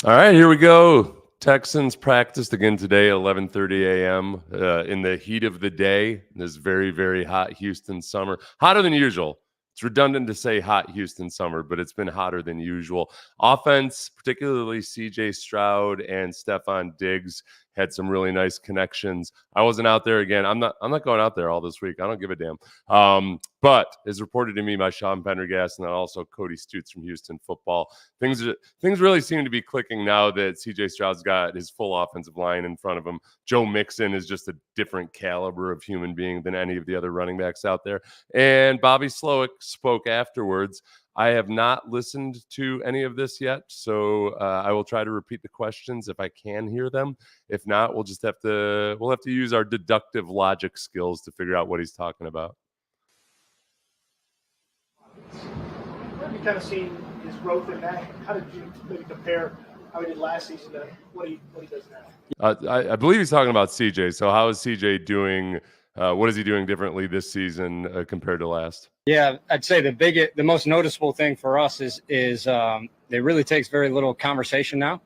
All right, here we go. Texans practiced again today, 11:30 a.m. In the heat of the day. This very, very hot Houston summer, hotter than usual. It's redundant to say hot Houston summer, but it's been hotter than usual. Offense, particularly CJ Stroud and Stephon Diggs, had some really nice connections. I wasn't out there again. I'm not going out there all this week. I don't give a damn. But as reported to me by Sean Pendergast and then also Cody Stutes from Houston Football, things really seem to be clicking now that CJ Stroud's got his full offensive line in front of him. Joe Mixon is just a different caliber of human being than any of the other running backs out there. And Bobby Slowik spoke afterwards. I have not listened to any of this yet, so I will try to repeat the questions if I can hear them. If not, we'll have to use our deductive logic skills to figure out what he's talking about. Have you kind of seen his growth in that? How did you maybe compare how he did last season to what he does now? I believe he's talking about CJ. So how is CJ doing? What is he doing differently this season compared to last? Yeah, I'd say the most noticeable thing for us is it really takes very little conversation now.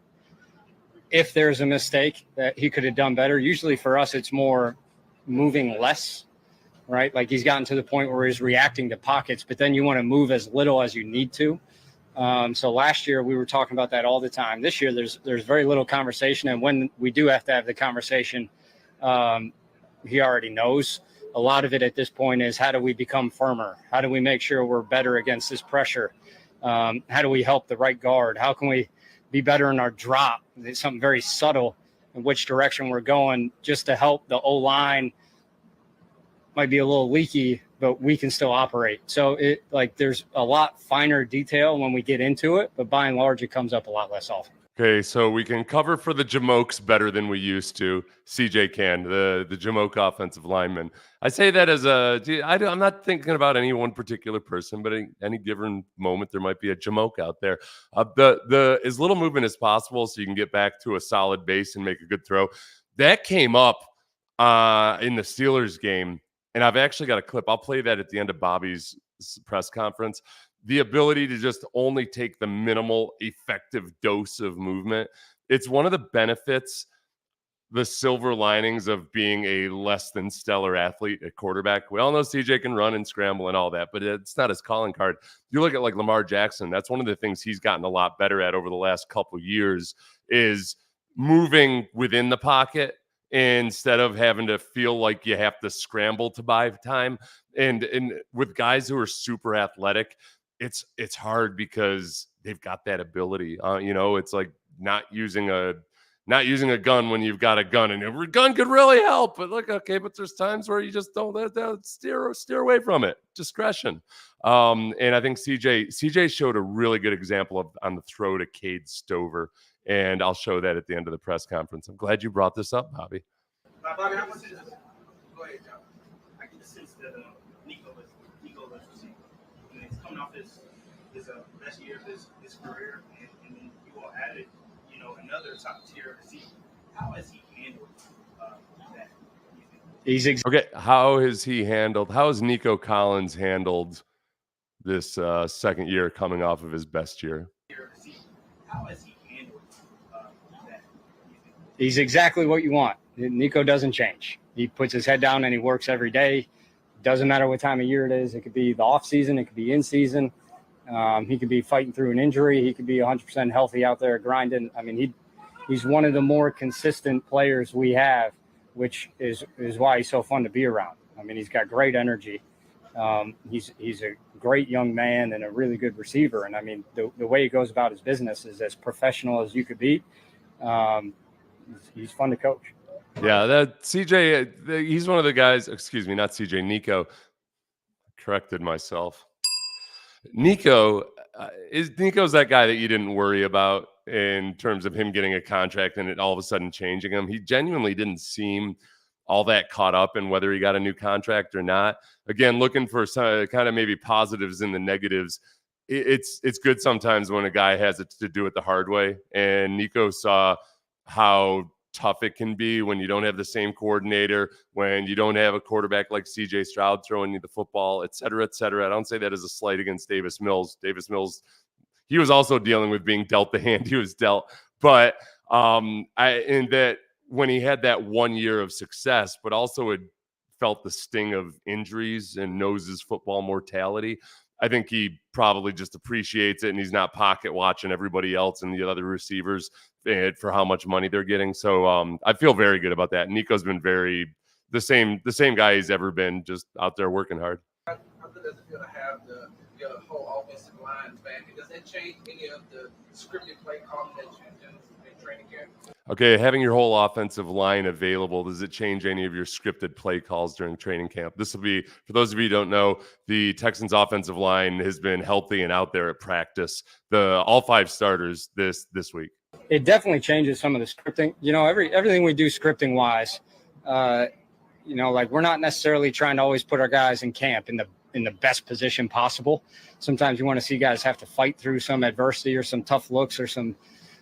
If there's a mistake that he could have done better, usually for us it's more moving less, right? Like he's gotten to the point where he's reacting to pockets, but then you want to move as little as you need to. So last year we were talking about that all the time. This year there's very little conversation, and when we do have to have the conversation, he already knows. A lot of it at this point is how do we become firmer? How do we make sure we're better against this pressure? How do we help the right guard? How can we be better in our drop? It's something very subtle in which direction we're going just to help the O-line. Might be a little leaky, but we can still operate. So there's a lot finer detail when we get into it, but by and large, it comes up a lot less often. Okay, so we can cover for the Jamokes better than we used to. CJ can, the Jamoke offensive lineman. I say that as I'm not thinking about any one particular person, but at any given moment, there might be a Jamoke out there. The as little movement as possible so you can get back to a solid base and make a good throw. That came up in the Steelers game, and I've actually got a clip. I'll play that at the end of Bobby's press conference. The ability to just only take the minimal effective dose of movement. It's one of the benefits, the silver linings of being a less than stellar athlete at quarterback. We all know CJ can run and scramble and all that, but it's not his calling card. You look at like Lamar Jackson, that's one of the things he's gotten a lot better at over the last couple years is moving within the pocket instead of having to feel like you have to scramble to buy time. And with guys who are super athletic, it's hard because they've got that ability. It's like not using a gun when you've got a gun, and a gun could really help. But but there's times where you just don't steer away from it. Discretion. And I think CJ showed a really good example on the throw to Cade Stover, and I'll show that at the end of the press conference. I'm glad you brought this up, Bobby. Bobby, how much is it? Go ahead, John. I get the sense that Nico is receiving. He's coming off his best year of his career, and then you all added, another top tier receiver. How has he handled that? Okay. How has Nico Collins handled this second year coming off of his best year? How has he handled that? He's exactly what you want. Nico doesn't change. He puts his head down and he works every day. Doesn't matter what time of year it is. It could be the off season. It could be in season. He could be fighting through an injury. He could be 100% healthy out there grinding. I mean, he's one of the more consistent players we have, which is why he's so fun to be around. I mean, he's got great energy. He's a great young man and a really good receiver. And I mean, the way he goes about his business is as professional as you could be. He's fun to coach. Yeah, that CJ, he's one of the guys, excuse me, not CJ, Nico. Corrected myself. Nico's that guy that you didn't worry about in terms of him getting a contract and it all of a sudden changing him. He genuinely didn't seem all that caught up in whether he got a new contract or not. Again, looking for some kind of maybe positives in the negatives. It's good sometimes when a guy has it to do it the hard way. And Nico saw how tough it can be when you don't have the same coordinator, when you don't have a quarterback like CJ Stroud throwing you the football, et cetera, et cetera. I don't say that as a slight against Davis Mills. Davis Mills, he was also dealing with being dealt the hand he was dealt. But in that when he had that 1 year of success, but also had felt the sting of injuries and knows his football mortality, I think he probably just appreciates it, and he's not pocket watching everybody else and the other receivers for how much money they're getting. So I feel very good about that. Nico's been the same guy he's ever been, just out there working hard. How good does it feel to have your whole offensive line back? And does that change any of the scripted play calling that you do in training camp? Okay, having your whole offensive line available, does it change any of your scripted play calls during training camp? This will be, for those of you who don't know, the Texans offensive line has been healthy and out there at practice. All 5 starters this week. It definitely changes some of the scripting. Everything we do scripting wise, like we're not necessarily trying to always put our guys in camp in the best position possible. Sometimes you want to see guys have to fight through some adversity or some tough looks or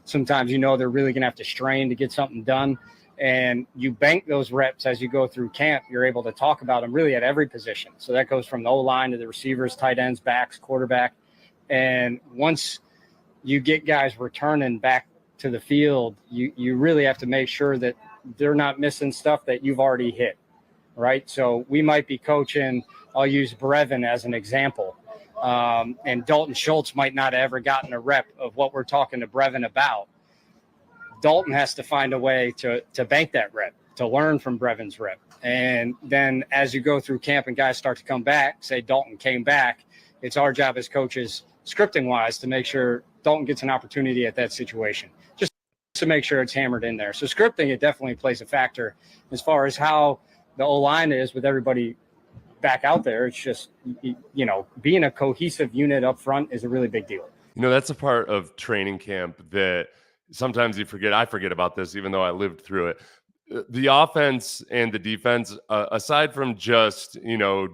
sometimes they're really going to have to strain to get something done. And you bank those reps as you go through camp. You're able to talk about them really at every position. So that goes from the O-line to the receivers, tight ends, backs, quarterback. And once you get guys returning back to the field, you really have to make sure that they're not missing stuff that you've already hit, right? So we might be coaching, I'll use Brevin as an example. And Dalton Schultz might not have ever gotten a rep of what we're talking to Brevin about. Dalton has to find a way to bank that rep, to learn from Brevin's rep. And then as you go through camp and guys start to come back, say Dalton came back, it's our job as coaches, scripting-wise, to make sure Dalton gets an opportunity at that situation, just to make sure it's hammered in there. So scripting, it definitely plays a factor as far as how the O-line is with everybody back out there. It's just, being a cohesive unit up front is a really big deal. That's a part of training camp that sometimes you forget. I forget about this, even though I lived through it. The offense and the defense, aside from just,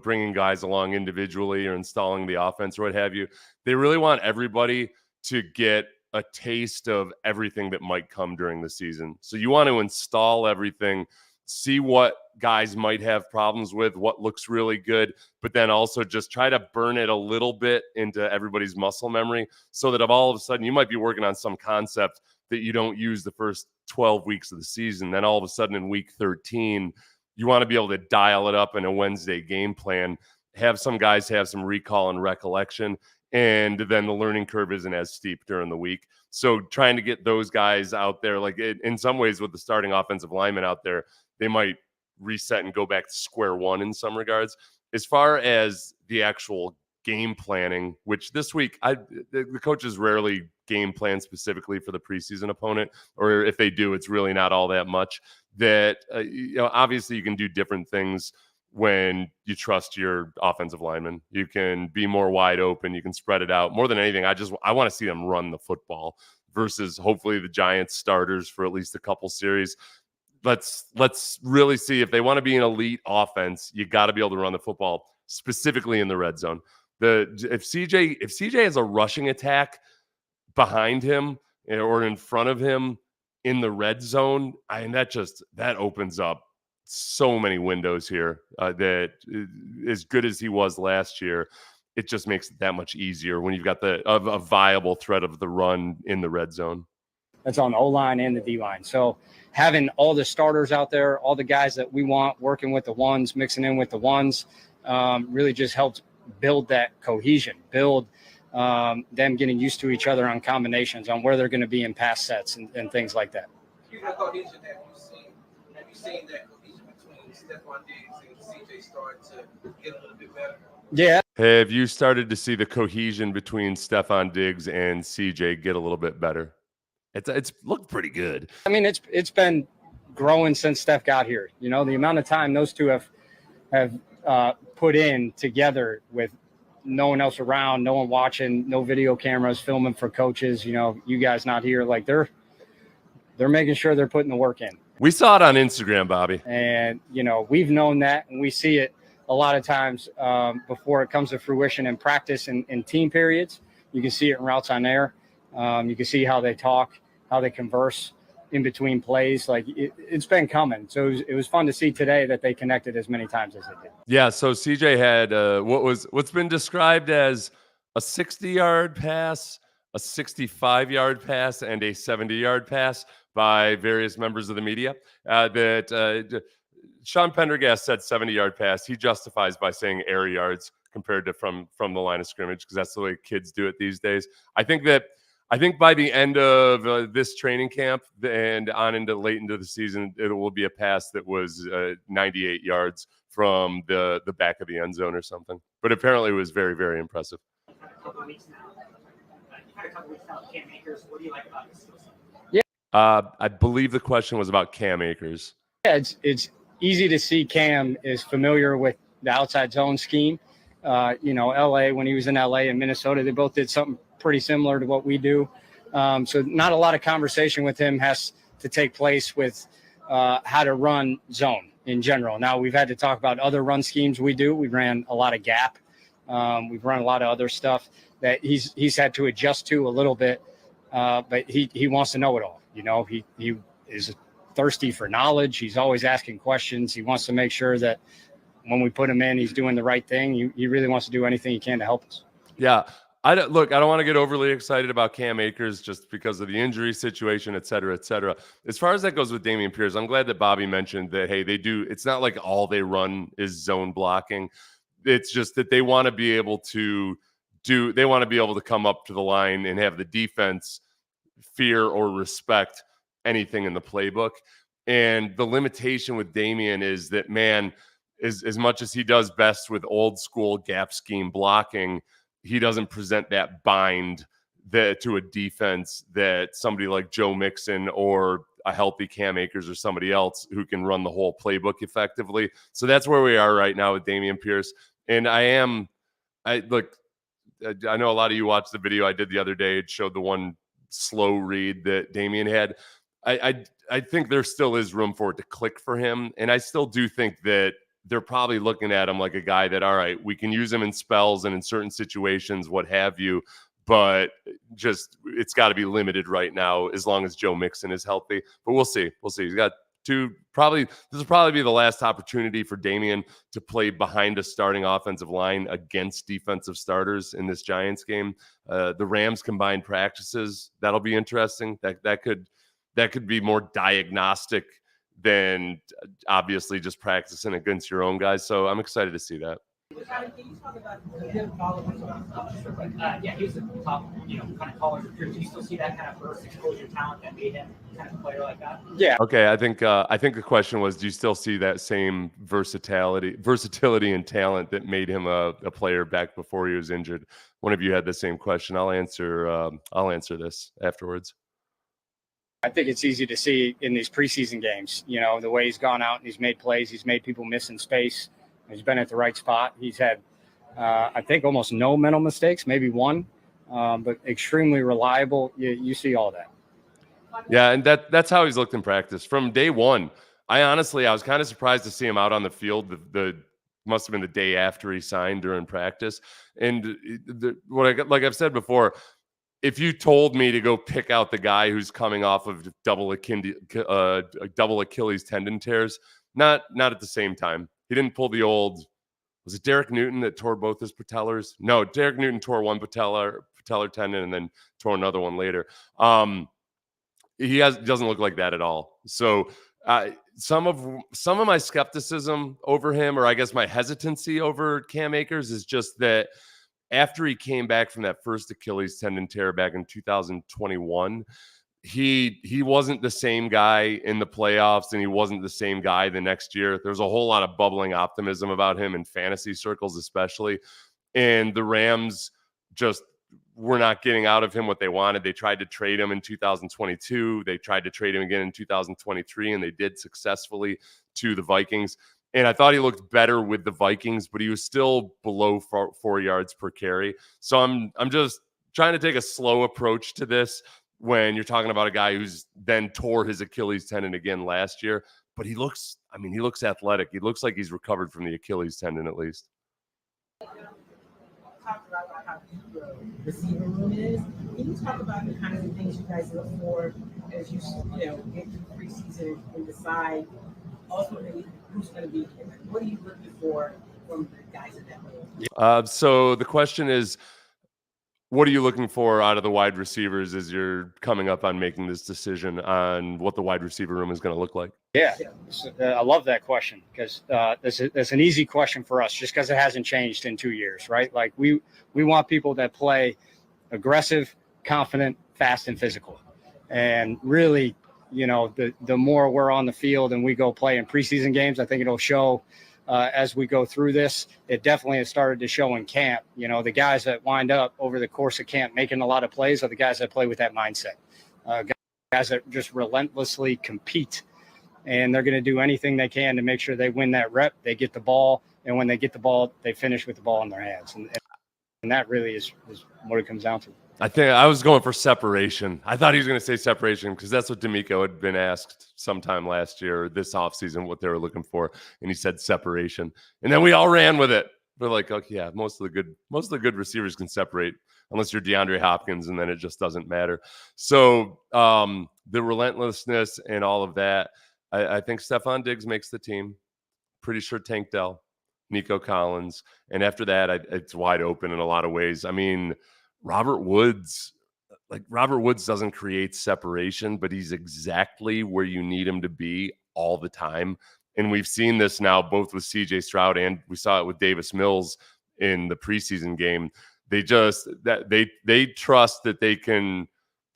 bringing guys along individually or installing the offense or what have you, they really want everybody to get a taste of everything that might come during the season. So you want to install everything, see what guys might have problems with, what looks really good, but then also just try to burn it a little bit into everybody's muscle memory so that all of a sudden you might be working on some concept that you don't use the first 12 weeks of the season. Then all of a sudden in week 13, you want to be able to dial it up in a Wednesday game plan, have some guys have some recall and recollection, and then the learning curve isn't as steep during the week. So trying to get those guys out there, like in some ways with the starting offensive linemen out there, they might reset and go back to square one in some regards. As far as the actual game planning, which this week the coaches rarely game plan specifically for the preseason opponent, or if they do, it's really not all that much. That obviously you can do different things when you trust your offensive linemen. You can be more wide open. You can spread it out. More than anything, I want to see them run the football versus hopefully the Giants starters for at least a couple series. Let's really see if they want to be an elite offense. You got to be able to run the football, specifically in the red zone. If CJ has a rushing attack behind him or in front of him in the red zone, that opens up so many windows here. That as good as he was last year, it just makes it that much easier when you've got a viable threat of the run in the red zone. That's on the O-line and the D-line. So having all the starters out there, all the guys that we want working with the ones, mixing in with the ones, really just helps build that cohesion, build them getting used to each other on combinations, on where they're going to be in pass sets and things like that. Have you seen that cohesion between Stephon Diggs and CJ start to get a little bit better? Yeah. Have you started to see the cohesion between Stephon Diggs and CJ get a little bit better? It's looked pretty good. I mean, it's been growing since Steph got here. The amount of time those two have put in together with no one else around, no one watching, no video cameras filming for coaches. You guys not here, like they're making sure they're putting the work in. We saw it on Instagram, Bobby, and we've known that, and we see it a lot of times before it comes to fruition in practice and in team periods. You can see it in routes on air. You can see how they talk, how they converse in between plays. Like it's been coming. So it was fun to see today that they connected as many times as they did. Yeah. So CJ had what's been described as a 60-yard pass, a 65-yard pass and a 70-yard pass by various members of the media. Sean Pendergast said 70-yard pass. He justifies by saying air yards compared to from the line of scrimmage, because that's the way kids do it these days. I think by the end of this training camp and on into late into the season, it will be a pass that was 98 yards from the back of the end zone or something. But apparently it was very, very impressive. A couple weeks now. You've had a couple weeks now with Cam Akers. What do you like about his skill set? I believe the question was about Cam Akers. Yeah, it's easy to see Cam is familiar with the outside zone scheme. LA, when he was in LA and Minnesota, they both did something pretty similar to what we do. So not a lot of conversation with him has to take place with how to run zone in general. Now, we've had to talk about other run schemes we do. We ran a lot of gap. We've run a lot of other stuff that he's had to adjust to a little bit, but he wants to know it all. He is thirsty for knowledge. He's always asking questions. He wants to make sure that when we put him in, he's doing the right thing. He really wants to do anything he can to help us. Yeah. I don't want to get overly excited about Cam Akers just because of the injury situation, et cetera, et cetera. As far as that goes with Dameon Pierce, I'm glad that Bobby mentioned that, hey, it's not like all they run is zone blocking. It's just that they want to be able to come up to the line and have the defense fear or respect anything in the playbook. And the limitation with Dameon is that, man, as much as he does best with old school gap scheme blocking, he doesn't present that bind to a defense that somebody like Joe Mixon or a healthy Cam Akers or somebody else who can run the whole playbook effectively. So that's where we are right now with Dameon Pierce. And I know a lot of you watched the video I did the other day. It showed the one slow read that Dameon had. I think there still is room for it to click for him. And I still do think that they're probably looking at him like a guy that, all right, we can use him in spells and in certain situations, what have you, but just it's got to be limited right now as long as Joe Mixon is healthy. But we'll see. He's got this will probably be the last opportunity for Dameon to play behind a starting offensive line against defensive starters in this Giants game. The Rams combined practices, that'll be interesting. That could be more diagnostic than obviously just practicing against your own guys. So I'm excited to see that. Can you talk about the following? He was the top, kind of caller. Do you still see that kind of burst exposure talent that made him kind of a player like that? Yeah. Okay. I think the question was, do you still see that same versatility and talent that made him a player back before he was injured? One of you had the same question. I'll answer this afterwards. I think it's easy to see in these preseason games, the way he's gone out and he's made plays. He's made people miss in space. He's been at the right spot. He's had, I think, almost no mental mistakes, maybe one, but extremely reliable. You see all that. Yeah, and that's how he's looked in practice from day one. I was kind of surprised to see him out on the field. The must have been the day after he signed during practice. And like I've said before, if you told me to go pick out the guy who's coming off of double Achilles tendon tears, not at the same time. He didn't pull the old. Was it Derek Newton that tore both his patellars? No, Derek Newton tore one patellar tendon and then tore another one later. Doesn't look like that at all. So some of my skepticism over him, or I guess my hesitancy over Cam Akers, is just that after he came back from that first Achilles tendon tear back in 2021, he wasn't the same guy in the playoffs, and he wasn't the same guy the next year. There was a whole lot of bubbling optimism about him in fantasy circles, especially. And the Rams just were not getting out of him what they wanted. They tried to trade him in 2022. They tried to trade him again in 2023, and they did successfully to the Vikings. And I thought he looked better with the Vikings, but he was still below 4 yards per carry. So I'm just trying to take a slow approach to this when you're talking about a guy who's then tore his Achilles tendon again last year. But he looks athletic. He looks like he's recovered from the Achilles tendon at least. Talked about how deep the receiver room is. Can you talk about the kinds of things you guys look for as you get through preseason and decide ultimately who's going to be here? What are you looking for from the guys at that level? So the question is, what are you looking for out of the wide receivers as you're coming up on making this decision on what the wide receiver room is going to look like? Yeah, I love that question because that's an easy question for us just because it hasn't changed in 2 years, right? Like we want people that play aggressive, confident, fast, and physical. And really, the more we're on the field and we go play in preseason games, I think it'll show as we go through this. It definitely has started to show in camp. The guys that wind up over the course of camp making a lot of plays are the guys that play with that mindset. Guys that just relentlessly compete, and they're going to do anything they can to make sure they win that rep, they get the ball, and when they get the ball, they finish with the ball in their hands. And that really is what it comes down to. I think I was going for separation. I thought he was going to say separation because that's what Nico had been asked sometime last year or this offseason what they were looking for, and he said separation. And then we all ran with it. We're like, okay, yeah, most of the good receivers can separate unless you're DeAndre Hopkins, and then it just doesn't matter. So the relentlessness and all of that, I think Stephon Diggs makes the team. Pretty sure Tank Dell, Nico Collins, and after that, it's wide open in a lot of ways. I mean, Robert Woods doesn't create separation, but he's exactly where you need him to be all the time. And we've seen this now both with CJ Stroud and we saw it with Davis Mills in the preseason game. They trust that they can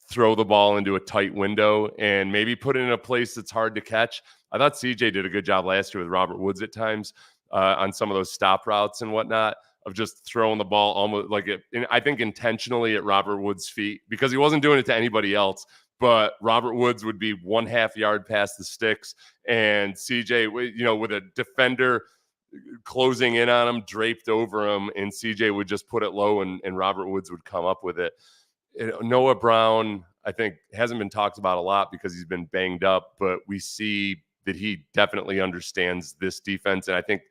throw the ball into a tight window and maybe put it in a place that's hard to catch. I thought CJ did a good job last year with Robert Woods at times on some of those stop routes and whatnot, of just throwing the ball almost like it, and I think intentionally at Robert Woods' feet because he wasn't doing it to anybody else. But Robert Woods would be 1/2 yard past the sticks, and CJ, with a defender closing in on him, draped over him, and CJ would just put it low, and Robert Woods would come up with it. Noah Brown, I think, hasn't been talked about a lot because he's been banged up, but we see that he definitely understands this defense, and I think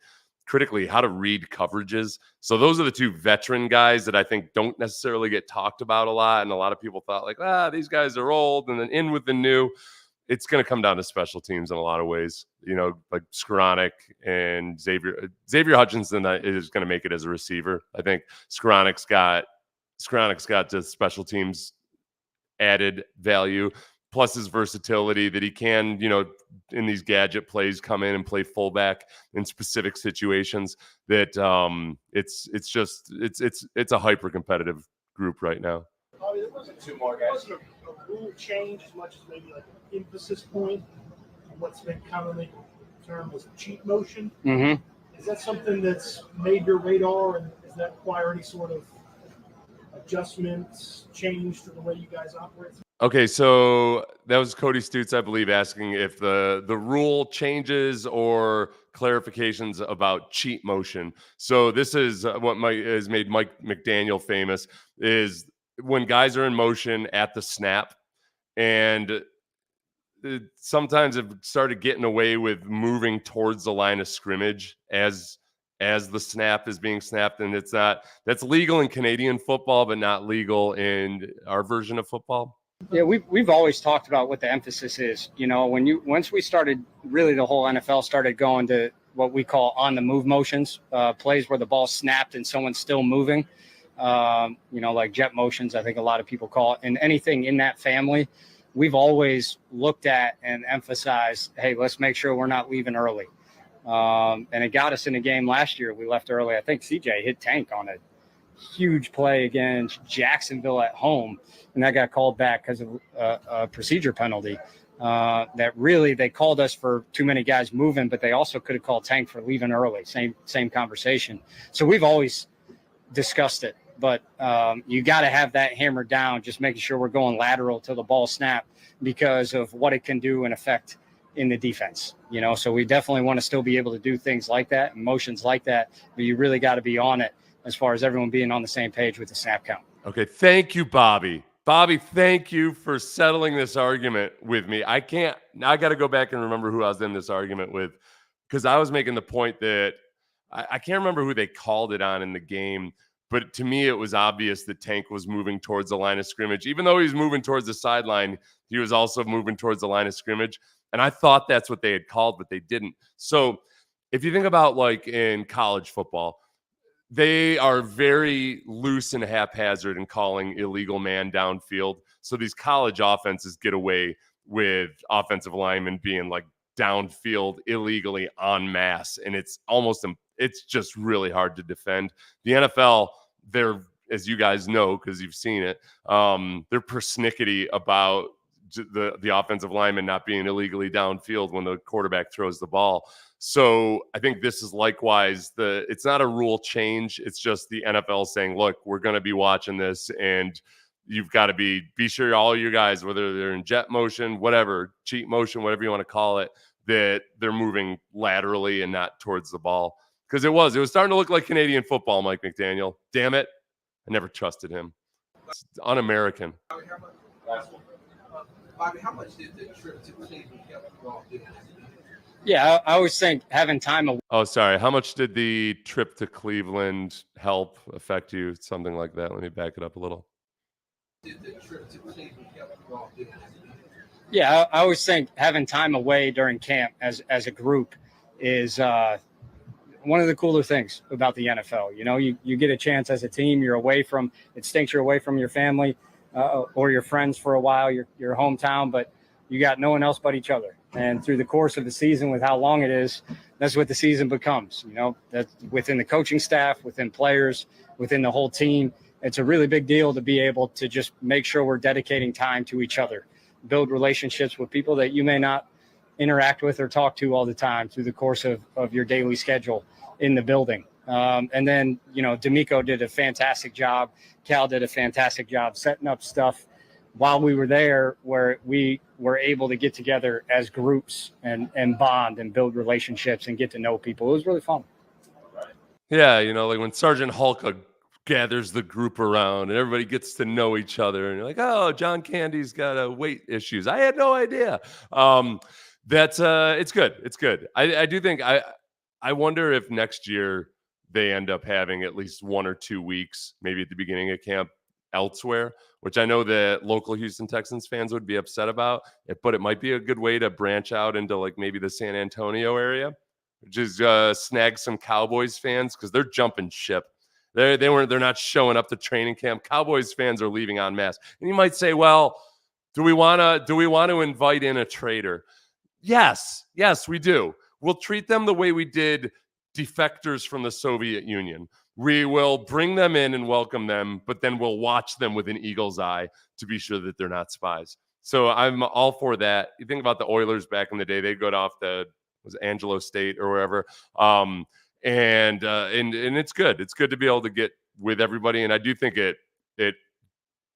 critically how to read coverages. So those are the two veteran guys that I think don't necessarily get talked about a lot. And a lot of people thought like, these guys are old and then in with the new. It's going to come down to special teams in a lot of ways, like Skoranek and Xavier Hutchinson is going to make it as a receiver. I think Skoranek's got the special teams added value, plus his versatility that he can, in these gadget plays, come in and play fullback in specific situations. That it's a hyper competitive group right now. There wasn't two more guys. It wasn't a rule change as much as maybe like an emphasis point on what's been commonly termed as cheat motion. Mm-hmm. Is that something that's made your radar, and does that require any sort of adjustments, change to the way you guys operate? Okay, so that was Cody Stutz, I believe, asking if the rule changes or clarifications about cheat motion. So this is what has made Mike McDaniel famous, is when guys are in motion at the snap, and sometimes have started getting away with moving towards the line of scrimmage as the snap is being snapped, and that's legal in Canadian football, but not legal in our version of football. Yeah, we've always talked about what the emphasis is. Once we started, really the whole NFL started going to what we call on the move motions, plays where the ball snapped and someone's still moving, like jet motions, I think a lot of people call it, and anything in that family. We've always looked at and emphasized, hey, let's make sure we're not leaving early. And it got us in a game last year. We left early. I think CJ hit Tank on a huge play against Jacksonville at home, and that got called back because of a procedure penalty. That really, they called us for too many guys moving, but they also could have called Tank for leaving early. Same conversation. So we've always discussed it, but you got to have that hammered down, just making sure we're going lateral till the ball snap because of what it can do and affect in the defense. So we definitely want to still be able to do things like that, motions like that, but you really got to be on it as far as everyone being on the same page with the snap count. Okay, thank you, Bobby. Bobby, thank you for settling this argument with me. I got to go back and remember who I was in this argument with, because I was making the point that I can't remember who they called it on in the game, but to me, it was obvious that Tank was moving towards the line of scrimmage. Even though he was moving towards the sideline, he was also moving towards the line of scrimmage. And I thought that's what they had called, but they didn't. So if you think about like in college football, they are very loose and haphazard in calling illegal man downfield. So these college offenses get away with offensive linemen being like downfield illegally en masse, and it's just really hard to defend. The NFL, they're, as you guys know because you've seen it, they're persnickety about the offensive lineman not being illegally downfield when the quarterback throws the ball. So I think this is likewise it's not a rule change. It's just the NFL saying, look, we're going to be watching this, and you've got to be sure all your guys, whether they're in jet motion, whatever, cheat motion, whatever you want to call it, that they're moving laterally and not towards the ball. Because it was starting to look like Canadian football, Mike McDaniel. Damn it. I never trusted him. It's un-American. Bobby, how much did the trip to Cleveland help you all do? Yeah, I always think having time away. Oh, sorry. How much did the trip to Cleveland affect you? Something like that. Let me back it up a little. Did the trip to Cleveland help you all do? Yeah, I always think having time away during camp as a group is one of the cooler things about the NFL. You know, you get a chance as a team. You're away from it. Stinks you're away from your family or your friends for a while. Your hometown, but you got no one else but each other. And through the course of the season, with how long it is, that's what the season becomes. You know, that's within the coaching staff, within players, within the whole team. It's a really big deal to be able to just make sure we're dedicating time to each other, build relationships with people that you may not interact with or talk to all the time through the course of your daily schedule in the building. And then, you know, Nico did a fantastic job. Cal did a fantastic job setting up stuff while we were there, where we were able to get together as groups and bond and build relationships and get to know people. It was really fun. Yeah, you know, like when Sergeant Hulk gathers the group around and everybody gets to know each other, and you're like, oh, John Candy's got weight issues. I had no idea. It's good. It's good. I do think I wonder if next year they end up having at least 1 or 2 weeks, maybe at the beginning of camp, elsewhere, which I know that local Houston Texans fans would be upset about, but it might be a good way to branch out into like maybe the San Antonio area, just snag some Cowboys fans because they're jumping ship. They're not showing up to training camp. Cowboys fans are leaving en masse. And you might say, well, do we want to invite in a traitor? Yes, we do. We'll treat them the way we did defectors from the Soviet Union. We will bring them in and welcome them, but then we'll watch them with an eagle's eye to be sure that they're not spies. So I'm all for that. You think about the Oilers back in the day; they'd go off was Angelo State or wherever, and it's good. It's good to be able to get with everybody, and I do think it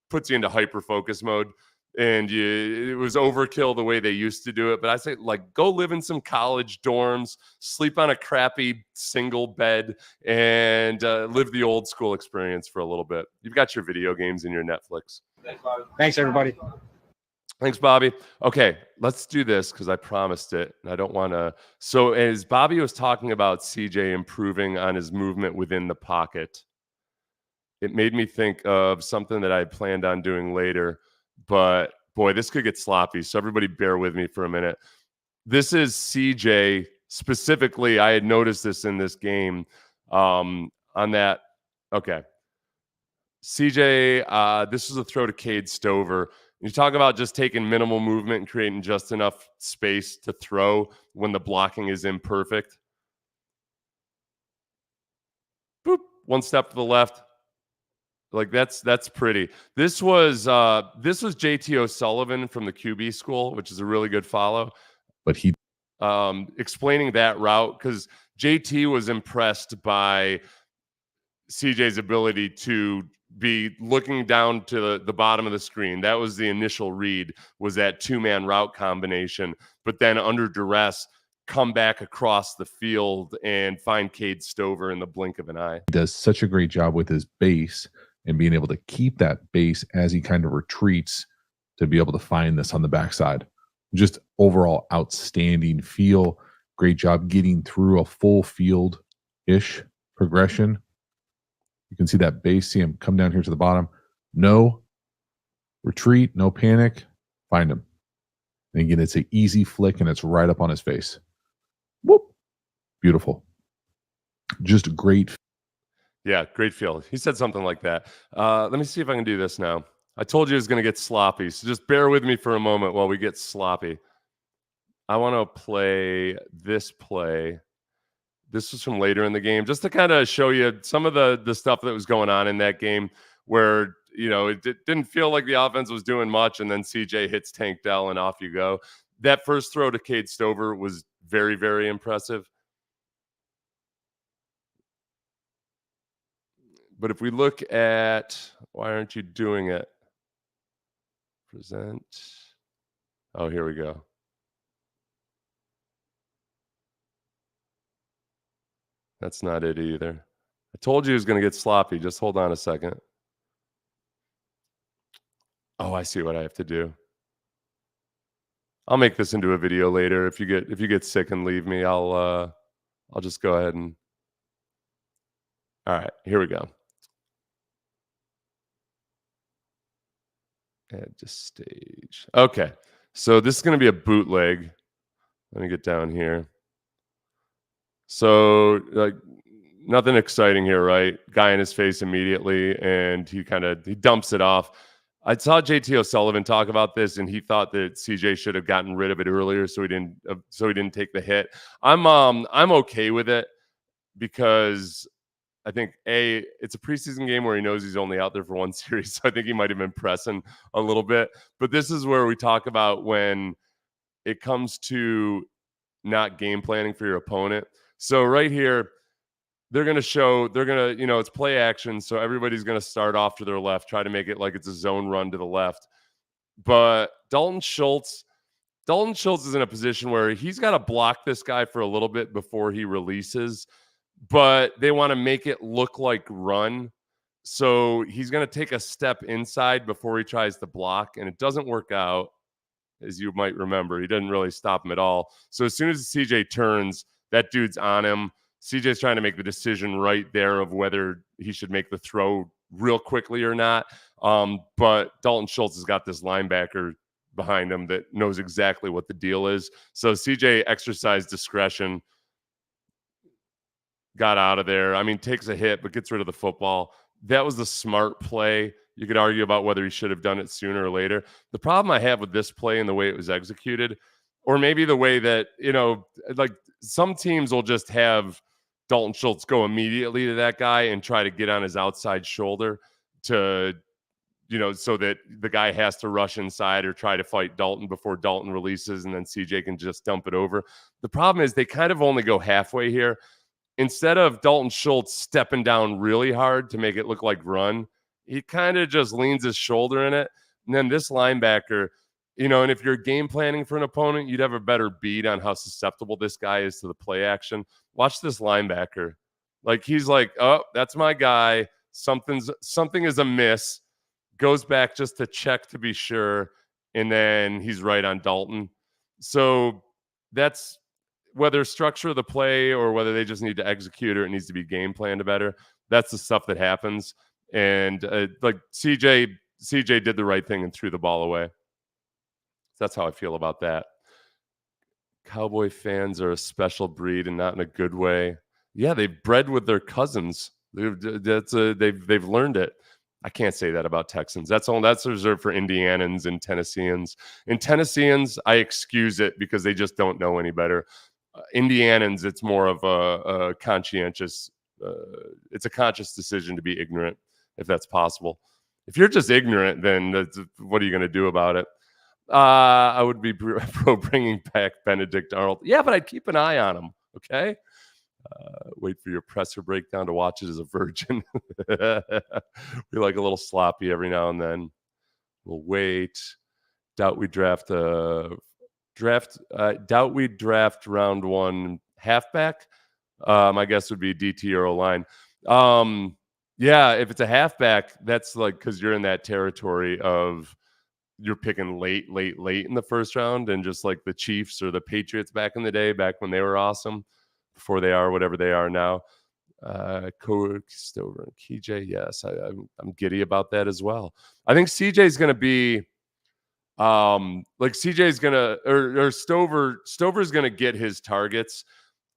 puts you into hyper focus mode. And it was overkill the way they used to do it. But I say, like, go live in some college dorms, sleep on a crappy single bed, and live the old school experience for a little bit. You've got your video games and your Netflix. Thanks, Bobby. Thanks, everybody. Thanks, Bobby. Okay, let's do this because I promised it. And I don't want to. So as Bobby was talking about CJ improving on his movement within the pocket, it made me think of something that I had planned on doing later. But boy, this could get sloppy. So everybody bear with me for a minute. This is CJ specifically. I had noticed this in this game on that. Okay. CJ, this is a throw to Cade Stover. You talk about just taking minimal movement and creating just enough space to throw when the blocking is imperfect. Boop. One step to the left. Like that's pretty. This was JT O'Sullivan from the QB school, which is a really good follow. But he explaining that route because JT was impressed by CJ's ability to be looking down to the bottom of the screen. That was the initial read, was that 2-man route combination. But then under duress, come back across the field and find Cade Stover in the blink of an eye. He does such a great job with his base and being able to keep that base as he kind of retreats to be able to find this on the backside. Just overall outstanding feel. Great job getting through a full field-ish progression. You can see that base, see him come down here to the bottom. No retreat, no panic. Find him. And again, it's an easy flick and it's right up on his face. Whoop. Beautiful. Just great. Yeah, great feel. He said something like that. Let me see if I can do this now. I told you it was going to get sloppy, so just bear with me for a moment while we get sloppy. I want to play this play. This was from later in the game, just to kind of show you some of the stuff that was going on in that game where, it didn't feel like the offense was doing much, and then CJ hits Tank Dell, and off you go. That first throw to Cade Stover was very, very impressive. But if we look at, why aren't you doing it? Present. Oh, here we go. That's not it either. I told you it was going to get sloppy. Just hold on a second. Oh, I see what I have to do. I'll make this into a video later. If you get sick and leave me, I'll just go ahead and. All right, here we go. Add to stage. Okay, so this is going to be a bootleg. Let me get down here. So, like, nothing exciting here, right? Guy in his face immediately, and he dumps it off. I saw JT O'Sullivan talk about this, and he thought that CJ should have gotten rid of it earlier, so he didn't take the hit. I'm okay with it because I think it's a preseason game where he knows he's only out there for one series, so I think he might have been pressing a little bit. But this is where we talk about when it comes to not game planning for your opponent. So right here, it's play action. So everybody's going to start off to their left, try to make it like it's a zone run to the left. But Dalton Schultz is in a position where he's got to block this guy for a little bit before he releases, but they want to make it look like run. So he's going to take a step inside before he tries to block, and it doesn't work out. As you might remember, he didn't really stop him at all. So as soon as CJ turns, that dude's on him. CJ's trying to make the decision right there of whether he should make the throw real quickly or not. But Dalton Schultz has got this linebacker behind him that knows exactly what the deal is. So CJ exercised discretion, got out of there. I mean, takes a hit, but gets rid of the football. That was the smart play. You could argue about whether he should have done it sooner or later. The problem I have with this play and the way it was executed, or maybe the way that, like some teams will just have Dalton Schultz go immediately to that guy and try to get on his outside shoulder to, so that the guy has to rush inside or try to fight Dalton before Dalton releases, and then CJ can just dump it over. The problem is they kind of only go halfway here. Instead of Dalton Schultz stepping down really hard to make it look like run, he kind of just leans his shoulder in it. And then this linebacker, and if you're game planning for an opponent, you'd have a better bead on how susceptible this guy is to the play action. Watch this linebacker. Like, he's like, oh, that's my guy. Something is amiss. Goes back just to check to be sure. And then he's right on Dalton. So that's whether structure of the play or whether they just need to execute or it needs to be game planned better. That's the stuff that happens. And like CJ did the right thing and threw the ball away. That's how I feel about that. Cowboy fans are a special breed and not in a good way. Yeah, they've bred with their cousins. They've learned it. I can't say that about Texans. That's reserved for Indianans and Tennesseans. In Tennesseans, I excuse it because they just don't know any better. Indianans, it's more of a conscientious. It's a conscious decision to be ignorant, if that's possible. If you're just ignorant, then what are you going to do about it? I would be pro bringing back Benedict Arnold. Yeah, but I'd keep an eye on him. Okay. Wait for your presser breakdown to watch it as a virgin. We like a little sloppy every now and then. We'll wait. Doubt we draft round one halfback. My guess would be DT or O-line. Yeah, if it's a halfback, that's like because you're in that territory of you're picking late in the first round, and just like the Chiefs or the Patriots back in the day, back when they were awesome, before they are whatever they are now. Coach Stover and KJ, yes, I'm giddy about that as well. I think CJ's going to be like CJ's going to or Stover's going to get his targets.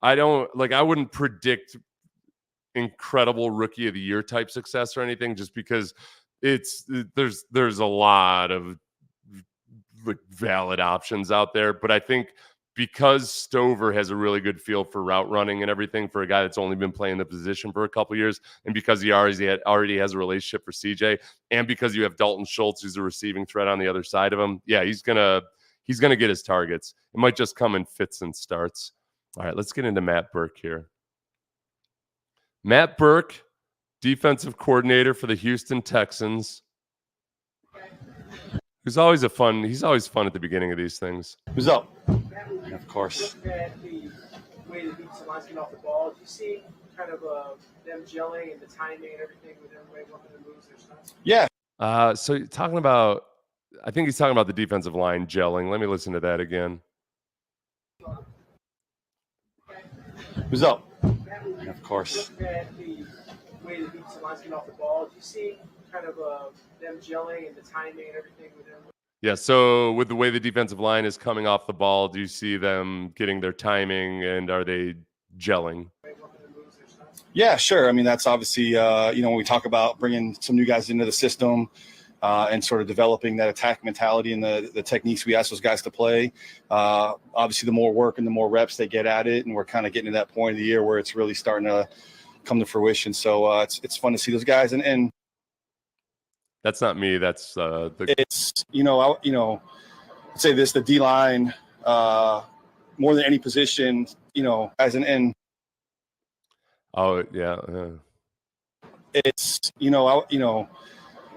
I wouldn't predict incredible rookie of the year type success or anything, just because there's a lot of like valid options out there. But I think because Stover has a really good feel for route running and everything for a guy that's only been playing the position for a couple years, and because he already has a relationship for CJ, and because you have Dalton Schultz, who's a receiving threat on the other side of him, yeah, he's gonna get his targets. It might just come in fits and starts. All right, let's get into Matt Burke here. Matt Burke, defensive coordinator for the Houston Texans. He's always fun at the beginning of these things. Who's up? Of course. At the way the defensive line's getting off the ball, do you see kind of them gelling and the timing and everything with everybody wanting to lose their stuff? Yeah. So I think he's talking about the defensive line gelling. Let me listen to that again. Who's up? Of course. At the way the defensive line's getting off the ball, do you see kind of them gelling and the timing and everything with everybody? Yeah, so with the way the defensive line is coming off the ball, do you see them getting their timing, and are they gelling? Yeah, sure. I mean, that's obviously, when we talk about bringing some new guys into the system and sort of developing that attack mentality and the techniques we ask those guys to play, obviously the more work and the more reps they get at it, and we're kind of getting to that point of the year where it's really starting to come to fruition. So it's fun to see those guys. And that's not me. That's it's, I'd say this, the D-line, more than any position, as an end. Oh, yeah. It's, I'd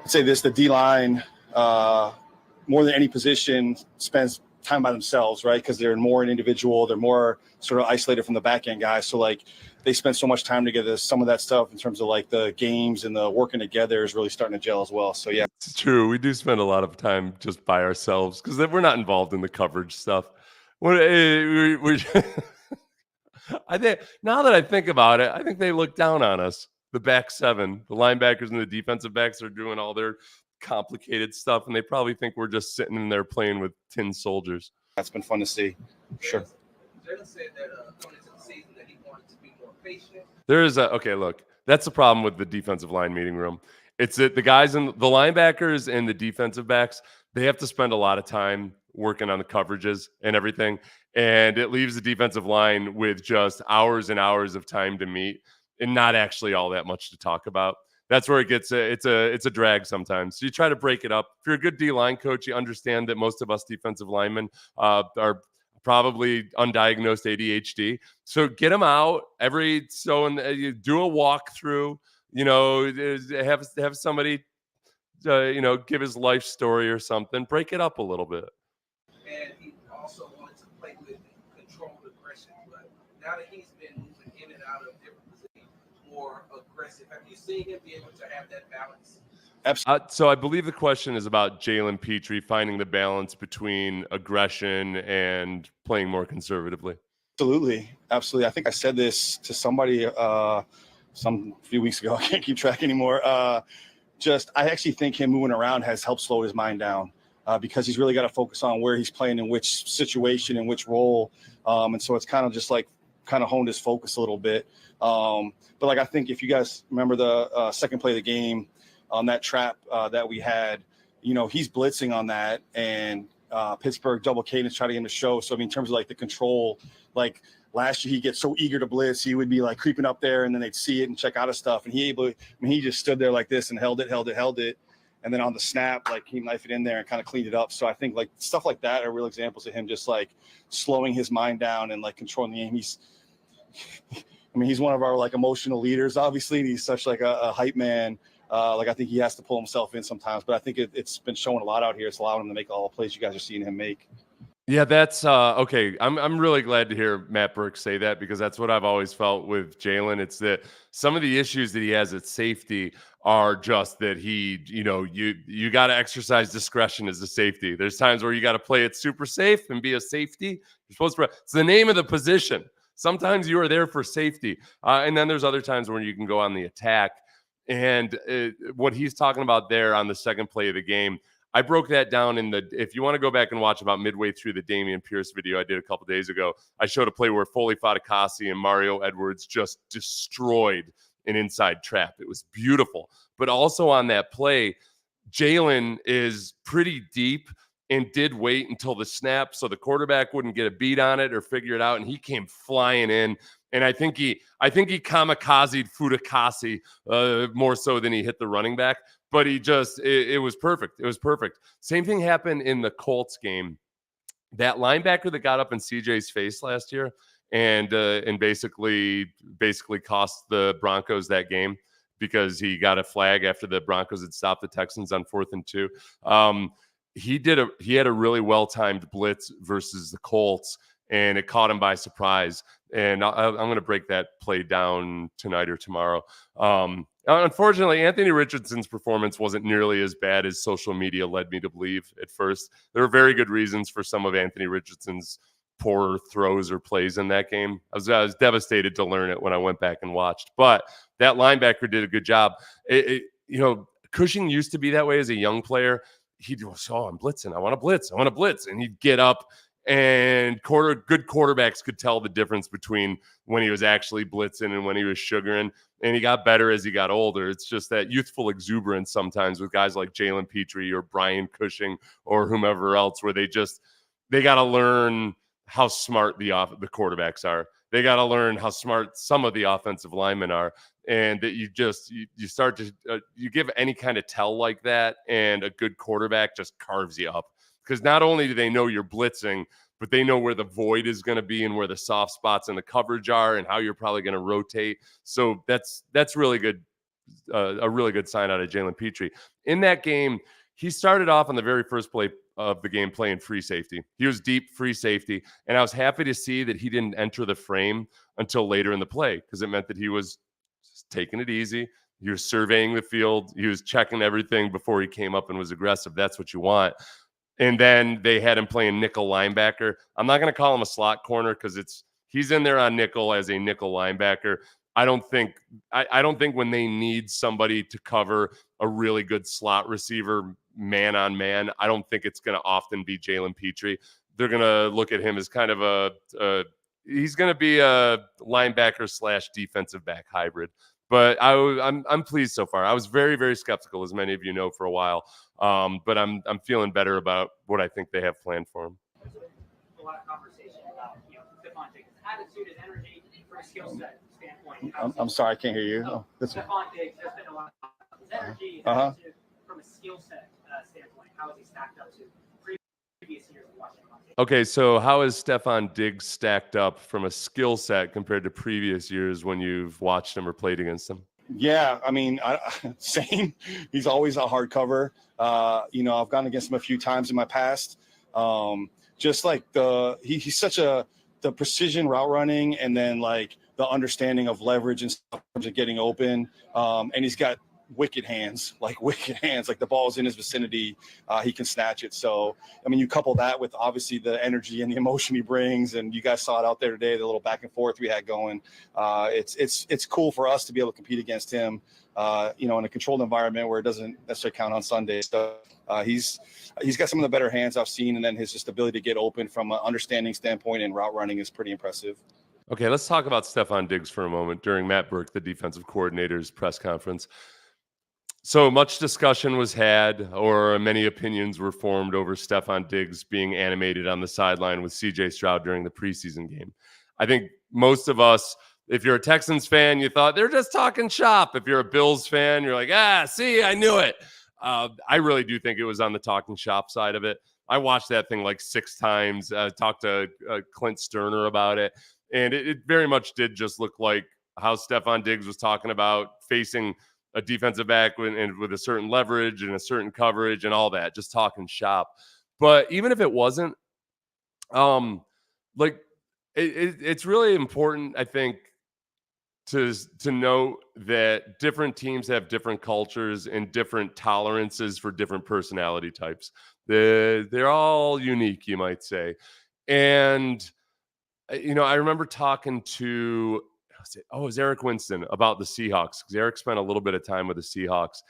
say this, the D-line, more than any position, spends time by themselves, right? Because they're more an individual. They're more sort of isolated from the back end guys. So, like, they spend so much time together. Some of that stuff in terms of, like, the games and the working together is really starting to gel as well. So, yeah. It's true. We do spend a lot of time just by ourselves because we're not involved in the coverage stuff. I think, now that I think about it, I think they look down on us. The back seven, the linebackers and the defensive backs are doing all their complicated stuff, and they probably think we're just sitting in there playing with tin soldiers. That's been fun to see. Sure. Jaylen said that going into the season that he wanted to be more patient. Okay, look, that's the problem with the defensive line meeting room. It's that the guys and the linebackers and the defensive backs, they have to spend a lot of time working on the coverages and everything, and it leaves the defensive line with just hours and hours of time to meet and not actually all that much to talk about. That's where it gets it's a drag sometimes. So you try to break it up. If you're a good D-line coach, you understand that most of us defensive linemen are probably undiagnosed ADHD. So get them out every so and you do a walkthrough. Have somebody give his life story or something. Break it up a little bit. And he also wanted to play with controlled aggression, but now that he's been moving in and out of different positions, more aggressive. Have you seen him be able to have that balance? Absolutely. So I believe the question is about Jaylen Pitre finding the balance between aggression and playing more conservatively. Absolutely. I think I said this to somebody some few weeks ago. I can't keep track anymore. I actually think him moving around has helped slow his mind down because he's really got to focus on where he's playing in which situation and which role. And so it's kind of just like honed his focus a little bit. But like, I think if you guys remember the second play of the game on that trap that we had, he's blitzing on that, and Pittsburgh double cadence try to get him to show. So, I mean, in terms of like the control, like last year he gets so eager to blitz, he would be like creeping up there and then they'd see it and check out his stuff. And he just stood there like this and held it. And then on the snap, like he knifed it in there and kind of cleaned it up. So I think like stuff like that are real examples of him just like slowing his mind down and like controlling the game. He's one of our like emotional leaders, obviously. And he's such like a hype man. Like I think he has to pull himself in sometimes, but I think it's been showing a lot out here. It's allowing him to make all the plays you guys are seeing him make. Yeah, that's okay. I'm really glad to hear Matt Burke say that because that's what I've always felt with Jaylen. It's that some of the issues that he has at safety are just that you got to exercise discretion as a safety. There's times where you got to play it super safe and be a safety. You're supposed to. It's the name of the position. Sometimes you are there for safety, and then there's other times when you can go on the attack. And what he's talking about there on the second play of the game, I broke that down if you want to go back and watch about midway through the Dameon Pierce video I did a couple days ago, I showed a play where Foley Fatukasi and Mario Edwards just destroyed an inside trap. It was beautiful. But also on that play, Jaylen is pretty deep and did wait until the snap so the quarterback wouldn't get a beat on it or figure it out, and he came flying in. And I think he kamikazed Futakasi more so than he hit the running back. But it was perfect. It was perfect. Same thing happened in the Colts game. That linebacker that got up in CJ's face last year and basically cost the Broncos that game because he got a flag after the Broncos had stopped the Texans on 4th and 2. He had a really well-timed blitz versus the Colts, and it caught him by surprise. And I'm going to break that play down tonight or tomorrow. Unfortunately, Anthony Richardson's performance wasn't nearly as bad as social media led me to believe at first. There were very good reasons for some of Anthony Richardson's poor throws or plays in that game. I was devastated to learn it when I went back and watched. But that linebacker did a good job. Cushing used to be that way as a young player. He'd go, I'm blitzing. I want to blitz. And he'd get up, and good quarterbacks could tell the difference between when he was actually blitzing and when he was sugaring. And he got better as he got older. It's just that youthful exuberance sometimes with guys like Jaylen Pitre or Brian Cushing or whomever else, where they got to learn how smart the quarterbacks are. They got to learn how smart some of the offensive linemen are. And that you start to you give any kind of tell like that, and a good quarterback just carves you up. Because not only do they know you're blitzing, but they know where the void is going to be and where the soft spots in the coverage are and how you're probably going to rotate. So that's really good, a really good sign out of Jaylen Pitre. In that game, he started off on the very first play of the game playing free safety. He was deep free safety, and I was happy to see that he didn't enter the frame until later in the play, because it meant that he was just taking it easy. He was surveying the field. He was checking everything before he came up and was aggressive. That's what you want. And then they had him playing nickel linebacker. I'm not going to call him a slot corner because he's in there on nickel as a nickel linebacker. I don't think when they need somebody to cover a really good slot receiver man on man, I don't think it's going to often be Jaylen Pitre. They're going to look at him as kind of he's going to be a linebacker / defensive back hybrid. But I'm pleased so far. I was very, very skeptical, as many of you know, for a while. But I'm feeling better about what I think they have planned for him. There's a lot of conversation about Stephon Diggs' attitude, his energy, from a skill set standpoint. I'm sorry, I can't hear you. Stephon Diggs, there's been a lot of his energy, his attitude, from a skill set standpoint. How is he stacked up to previous years of watching him on tape? Okay, so how is Stephon Diggs stacked up from a skill set compared to previous years when you've watched him or played against him? Yeah, I mean, same. He's always a hard cover. I've gone against him a few times in my past. Just like he's such the precision route running, and then like the understanding of leverage and stuff, of getting open. And he's got wicked hands, like the ball's in his vicinity. He can snatch it. So, I mean, you couple that with obviously the energy and the emotion he brings, and you guys saw it out there today, the little back and forth we had going. It's cool for us to be able to compete against him, in a controlled environment where it doesn't necessarily count on Sunday. So he's got some of the better hands I've seen, and then his just ability to get open from an understanding standpoint and route running is pretty impressive. Okay, let's talk about Stephon Diggs for a moment during Matt Burke, the defensive coordinator's press conference. So much discussion was had, or many opinions were formed over Stephon Diggs being animated on the sideline with CJ Stroud during the preseason game. I think most of us, if you're a Texans fan, you thought they're just talking shop. If you're a Bills fan, you're like, see, I knew it. I really do think it was on the talking shop side of it. I watched that thing like 6 times, talked to Clint Sterner about it, and it very much did just look like how Stephon Diggs was talking about facing a defensive back with a certain leverage and a certain coverage and all that, just talking shop. But even if it wasn't, it's really important, I think, to know that different teams have different cultures and different tolerances for different personality types. They're all unique, you might say. And, I remember talking to it was Eric Winston about the Seahawks, because Eric spent a little bit of time with the Seahawks,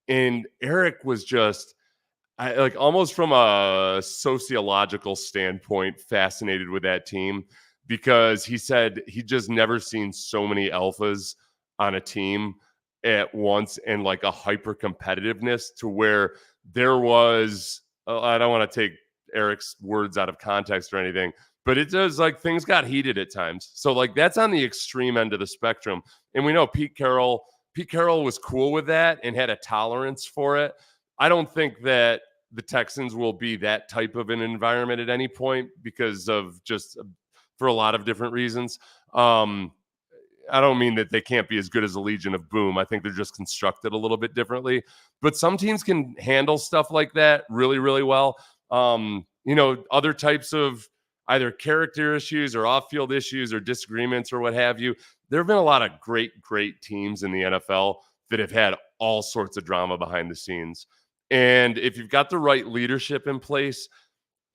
and Eric was just almost from a sociological standpoint fascinated with that team, because he said he just never seen so many alphas on a team at once, and like a hyper competitiveness to where there was, I don't want to take Eric's words out of context or anything, but it does, like, things got heated at times. So like that's on the extreme end of the spectrum. And we know Pete Carroll was cool with that and had a tolerance for it. I don't think that the Texans will be that type of an environment at any point because of just for a lot of different reasons. I don't mean that they can't be as good as the Legion of Boom. I think they're just constructed a little bit differently. But some teams can handle stuff like that really, really well. Other types of either character issues or off-field issues or disagreements or what have you. There have been a lot of great teams in the NFL that have had all sorts of drama behind the scenes. And if you've got the right leadership in place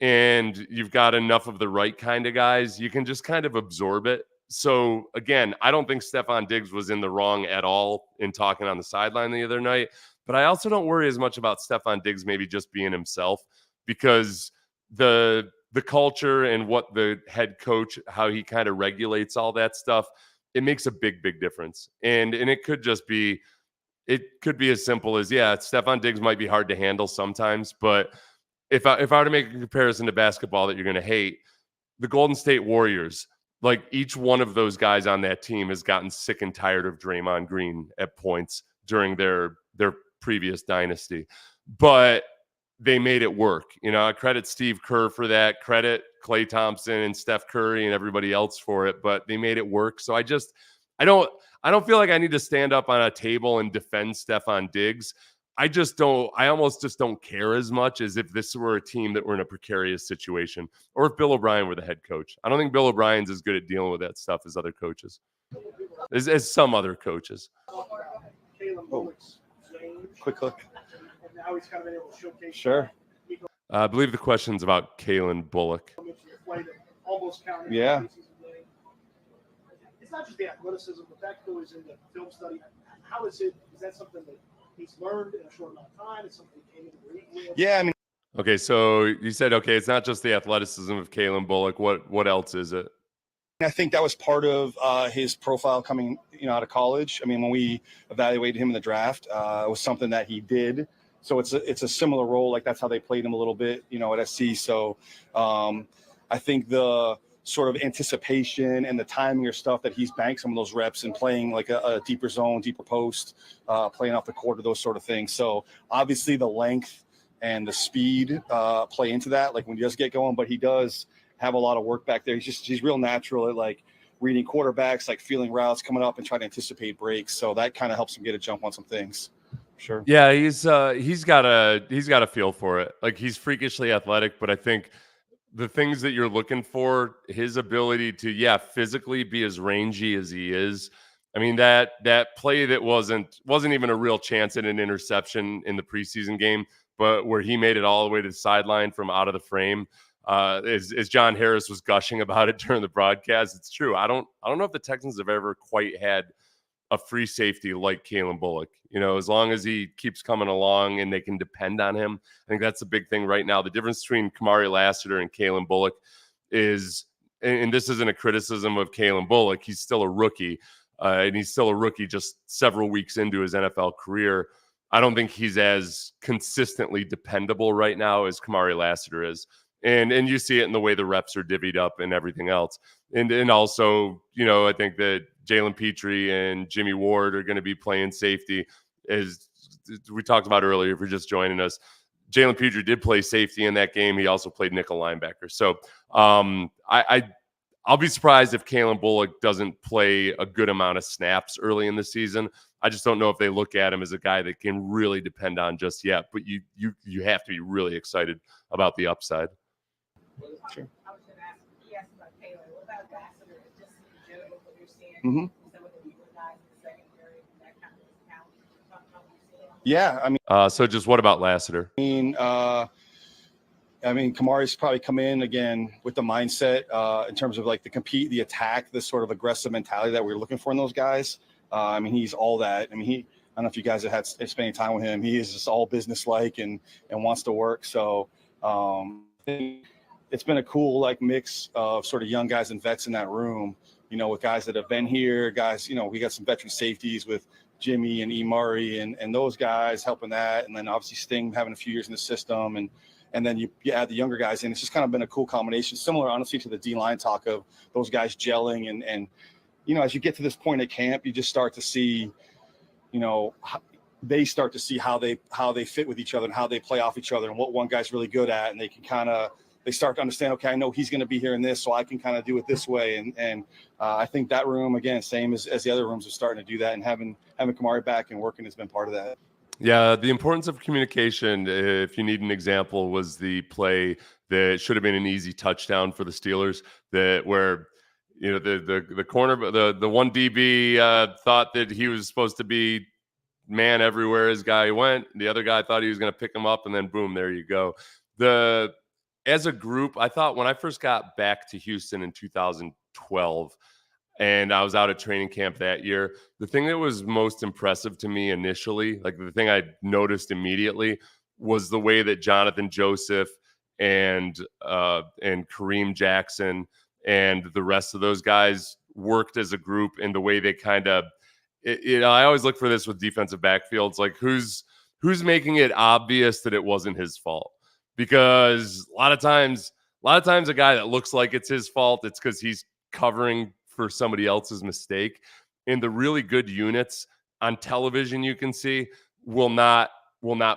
and you've got enough of the right kind of guys, you can just kind of absorb it. So again, I don't think Stefon Diggs was in the wrong at all in talking on the sideline the other night, but I also don't worry as much about Stefon Diggs maybe just being himself, because the culture and what the head coach, how he kind of regulates all that stuff, it makes a big difference. And it could just be, it could be as simple as, yeah, Stefon Diggs might be hard to handle sometimes, but if I were to make a comparison to basketball that you're going to hate, the Golden State Warriors, like each one of those guys on that team has gotten sick and tired of Draymond Green at points during their previous dynasty, but they made it work. I credit Steve Kerr for that, credit Klay Thompson and Steph Curry and everybody else for it, but they made it work. So I don't feel like I need to stand up on a table and defend Stefon Diggs. I almost just don't care as much as if this were a team that were in a precarious situation, or if Bill O'Brien were the head coach. I don't think Bill O'Brien's as good at dealing with that stuff as other coaches, as some other coaches. Kain Bullock's range, Quick click. and now he's kind of been able to showcase. Sure. Nico I believe the question's about Kain Bullock. almost counted. Yeah. It's not just the athleticism, but that goes into film study. How is it? Is that something that he's learned in a short amount of time? It's something he came into the league with? Yeah, I mean, Okay, so you said, okay, it's not just the athleticism of Kain Bullock. What else is it? I think that was part of his profile coming, out of college. I mean, when we evaluated him in the draft, it was something that he did. So it's a similar role. Like that's how they played him a little bit, at SC. So I think the sort of anticipation and the timing or stuff that he's banked some of those reps and playing like a deeper zone, deeper post, playing off the quarter, those sort of things. So obviously the length and the speed play into that, like when he does get going, but he does have a lot of work back there. He's real natural at like reading quarterbacks, like feeling routes coming up and trying to anticipate breaks. So that kind of helps him get a jump on some things. Sure. Yeah, he's got a feel for it. Like he's freakishly athletic, but I think the things that you're looking for, his ability to, physically be as rangy as he is. I mean, that play that wasn't even a real chance at an interception in the preseason game, but where he made it all the way to the sideline from out of the frame. As John Harris was gushing about it during the broadcast, it's true. I don't know if the Texans have ever quite had a free safety like Kain Bullock. As long as he keeps coming along and they can depend on him, I think that's the big thing right now. The difference between Kamari Lassiter and Kain Bullock is, and this isn't a criticism of Kain Bullock, he's still a rookie, and he's still a rookie just several weeks into his NFL career. I don't think he's as consistently dependable right now as Kamari Lassiter is. And you see it in the way the reps are divvied up and everything else. And also, I think that Jaylen Pitre and Jimmy Ward are going to be playing safety. As we talked about earlier, if you're just joining us, Jaylen Pitre did play safety in that game. He also played nickel linebacker. So I'll be surprised if Kain Bullock doesn't play a good amount of snaps early in the season. I just don't know if they look at him as a guy that can really depend on just yet. But you have to be really excited about the upside. Sure. I was going to ask, he asked about Taylor. What about Lassiter? Just in general, what you're seeing, some of the weaker guys in the secondary, that kind of talent. Yeah, I mean, So just what about Lassiter? Kamari's probably come in again with the mindset in terms of like the compete, the attack, this sort of aggressive mentality that we're looking for in those guys. He's all that. I don't know if you guys have had spending time with him. He is just all business-like and wants to work. So it's been a cool like mix of sort of young guys and vets in that room, you know, with guys that have been here, guys, you know, we got some veteran safeties with Jimmy and E. Murray and those guys helping that. And then obviously Sting having a few years in the system. And then you add the younger guys in. It's just kind of been a cool combination, similar, honestly, to the D-line talk of those guys gelling. And you know, as you get to this point at camp, you just start to see, you know, they start to see how they fit with each other and how they play off each other and what one guy's really good at. And they can they start to understand, okay, I know he's going to be here in this, so I can kind of do it this way. And I think that room, again, same as the other rooms, are starting to do that. And having Kamari back and working has been part of that. Yeah, the importance of communication, if you need an example, was the play that should have been an easy touchdown for the Steelers, where you know the corner, the one DB thought that he was supposed to be man everywhere his guy went. The other guy thought he was going to pick him up, and then boom, there you go. As a group, I thought when I first got back to Houston in 2012, and I was out at training camp that year, the thing that was most impressive to me initially, like the thing I noticed immediately, was the way that Jonathan Joseph and Kareem Jackson and the rest of those guys worked as a group, and the way they kind of, you know, I always look for this with defensive backfields, like who's making it obvious that it wasn't his fault. Because a lot of times a guy that looks like it's his fault, it's because he's covering for somebody else's mistake. In the really good units on television, you can see will not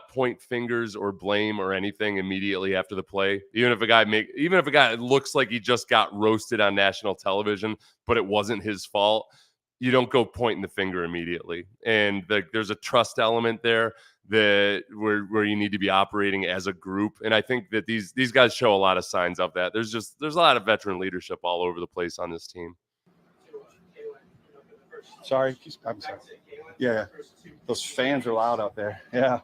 point fingers or blame or anything immediately after the play. Even if a guy looks like he just got roasted on national television, but it wasn't his fault, you don't go pointing the finger immediately. And there's a trust element there that where you need to be operating as a group. And I think that these guys show a lot of signs of that. There's a lot of veteran leadership all over the place on this team. Sorry, I'm sorry. Yeah, those fans are loud out there. Yeah.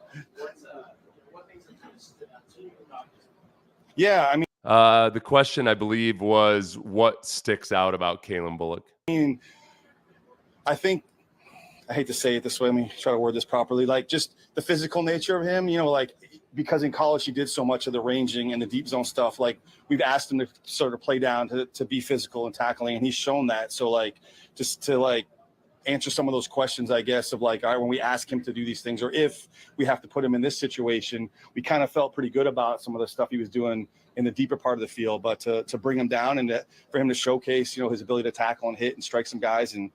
Yeah, I mean, the question, I believe, was what sticks out about Kain Bullock? I think, I hate to say it this way, let me try to word this properly, like just the physical nature of him, you know, like because in college he did so much of the ranging and the deep zone stuff, like we've asked him to sort of play down to be physical and tackling, and he's shown that. So like just to like answer some of those questions, I guess, of like, all right, when we ask him to do these things, or if we have to put him in this situation, we kind of felt pretty good about some of the stuff he was doing in the deeper part of the field. But to bring him down and for him to showcase, you know, his ability to tackle and hit and strike some guys. And,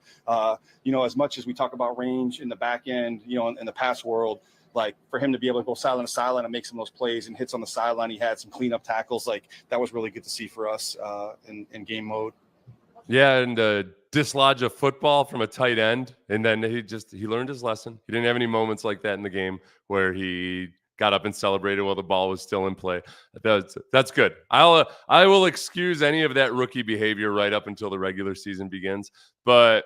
you know, as much as we talk about range in the back end, you know, in the pass world, like for him to be able to go sideline to sideline and make some of those plays and hits on the sideline, he had some cleanup tackles. Like that was really good to see for us in game mode. Yeah, and dislodge a football from a tight end, and then he learned his lesson. He didn't have any moments like that in the game where he got up and celebrated while the ball was still in play. That's good. I will excuse any of that rookie behavior right up until the regular season begins. But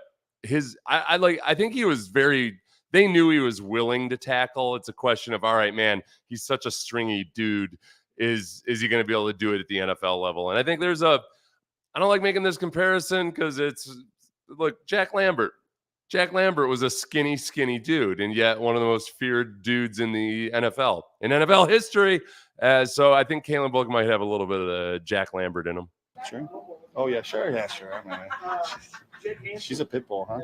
I think he was they knew he was willing to tackle. It's a question of, all right, man, he's such a stringy dude. Is he going to be able to do it at the NFL level? And I think I don't like making this comparison because look, Jack Lambert. Jack Lambert was a skinny dude, and yet one of the most feared dudes in the NFL, in NFL history. So I think Kain Bullock might have a little bit of the Jack Lambert in him. Sure. Oh, yeah, sure. Yeah, sure. I mean, she's a pit bull, huh?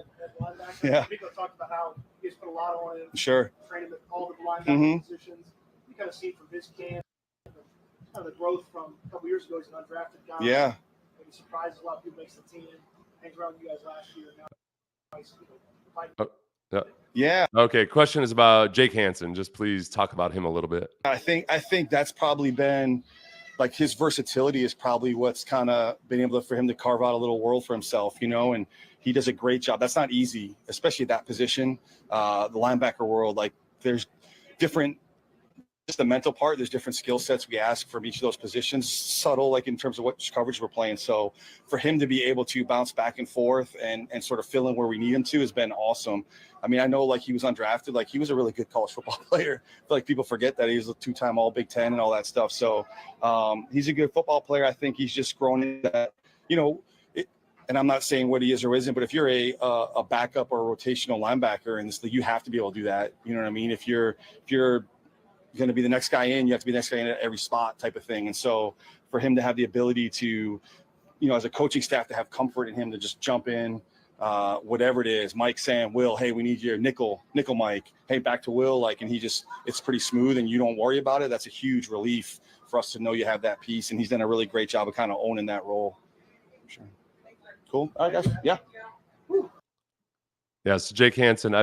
Yeah. Nico talked about how he's put a lot on him. Sure. Trained him at all the linebacker positions. You kind of see from his camp, kind of the growth from a couple years ago. He's an undrafted guy. Yeah. Maybe surprises a lot of people, makes the team. Hangs around you guys last year. Now Yeah. Okay. Question is about Jake Hansen. Just please talk about him a little bit. I think that's probably been like his versatility is probably what's kind of been able for him to carve out a little world for himself, you know, and he does a great job. That's not easy, especially at that position. The linebacker world, like there's different, just the mental part, there's different skill sets we ask from each of those positions, subtle, like in terms of what coverage we're playing. So for him to be able to bounce back and forth and sort of fill in where we need him to has been awesome. I mean, I know like he was undrafted, like he was a really good college football player. I feel like people forget that he was a 2-time all Big Ten and all that stuff. So he's a good football player. I think he's just grown into that, you know, and I'm not saying what he is or isn't, but if you're a backup or a rotational linebacker in this league, you have to be able to do that. You know what I mean? If you're going to be the next guy in. You have to be the next guy in at every spot type of thing. And so for him to have the ability to, as a coaching staff, to have comfort in him to just jump in, whatever it is, Mike saying, Will, hey, we need your nickel Mike. Hey, back to Will. And it's pretty smooth and you don't worry about it. That's a huge relief for us to know you have that piece. And he's done a really great job of kind of owning that role. Sure. Cool. All right, guys. Yeah. Yeah, so Jake Hansen,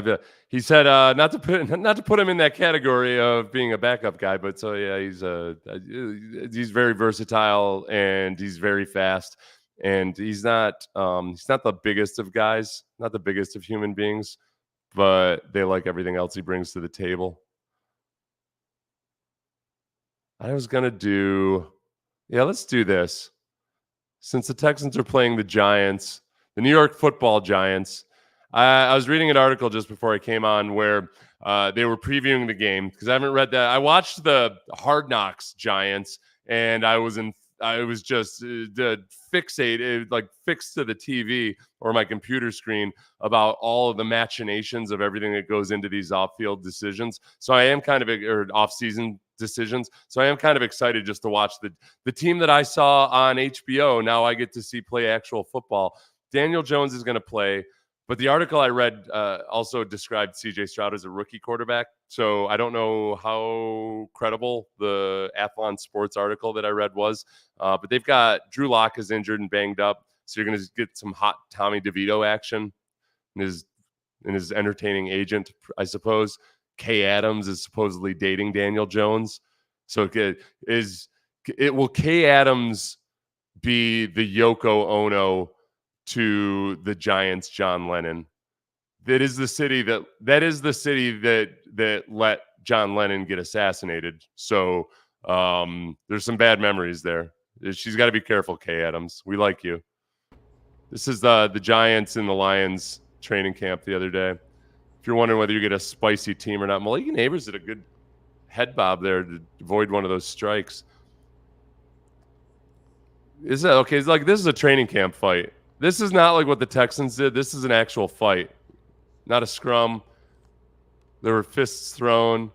he said not to put him in that category of being a backup guy, but so yeah, he's very versatile and he's very fast, and he's not the biggest of guys, not the biggest of human beings, but they like everything else he brings to the table. Let's do this. Since the Texans are playing the Giants, the New York Football Giants. I was reading an article just before I came on where they were previewing the game because I haven't read that. I watched the Hard Knocks Giants, and I was just fixated, fixed to the TV or my computer screen about all of the machinations of everything that goes into these off-field decisions. So I am or off-season decisions. So I am kind of excited just to watch the team that I saw on HBO. Now I get to see play actual football. Daniel Jones is going to play. But the article I read also described CJ Stroud as a rookie quarterback. So I don't know how credible the Athlon Sports article that I read was. But they've got Drew Lock is injured and banged up. So you're going to get some hot Tommy DeVito action in his entertaining agent, I suppose. Kay Adams is supposedly dating Daniel Jones. So will Kay Adams be the Yoko Ono to the Giants, John Lennon? That is the city that let John Lennon get assassinated. So there's some bad memories there. She's got to be careful, Kay Adams. We like you. This is the Giants and the Lions training camp the other day. If you're wondering whether you get a spicy team or not, Malik Neighbors did a good head bob there to avoid one of those strikes. Is that okay? It's this is a training camp fight. This is not like what the Texans did. This is an actual fight, not a scrum. There were fists thrown.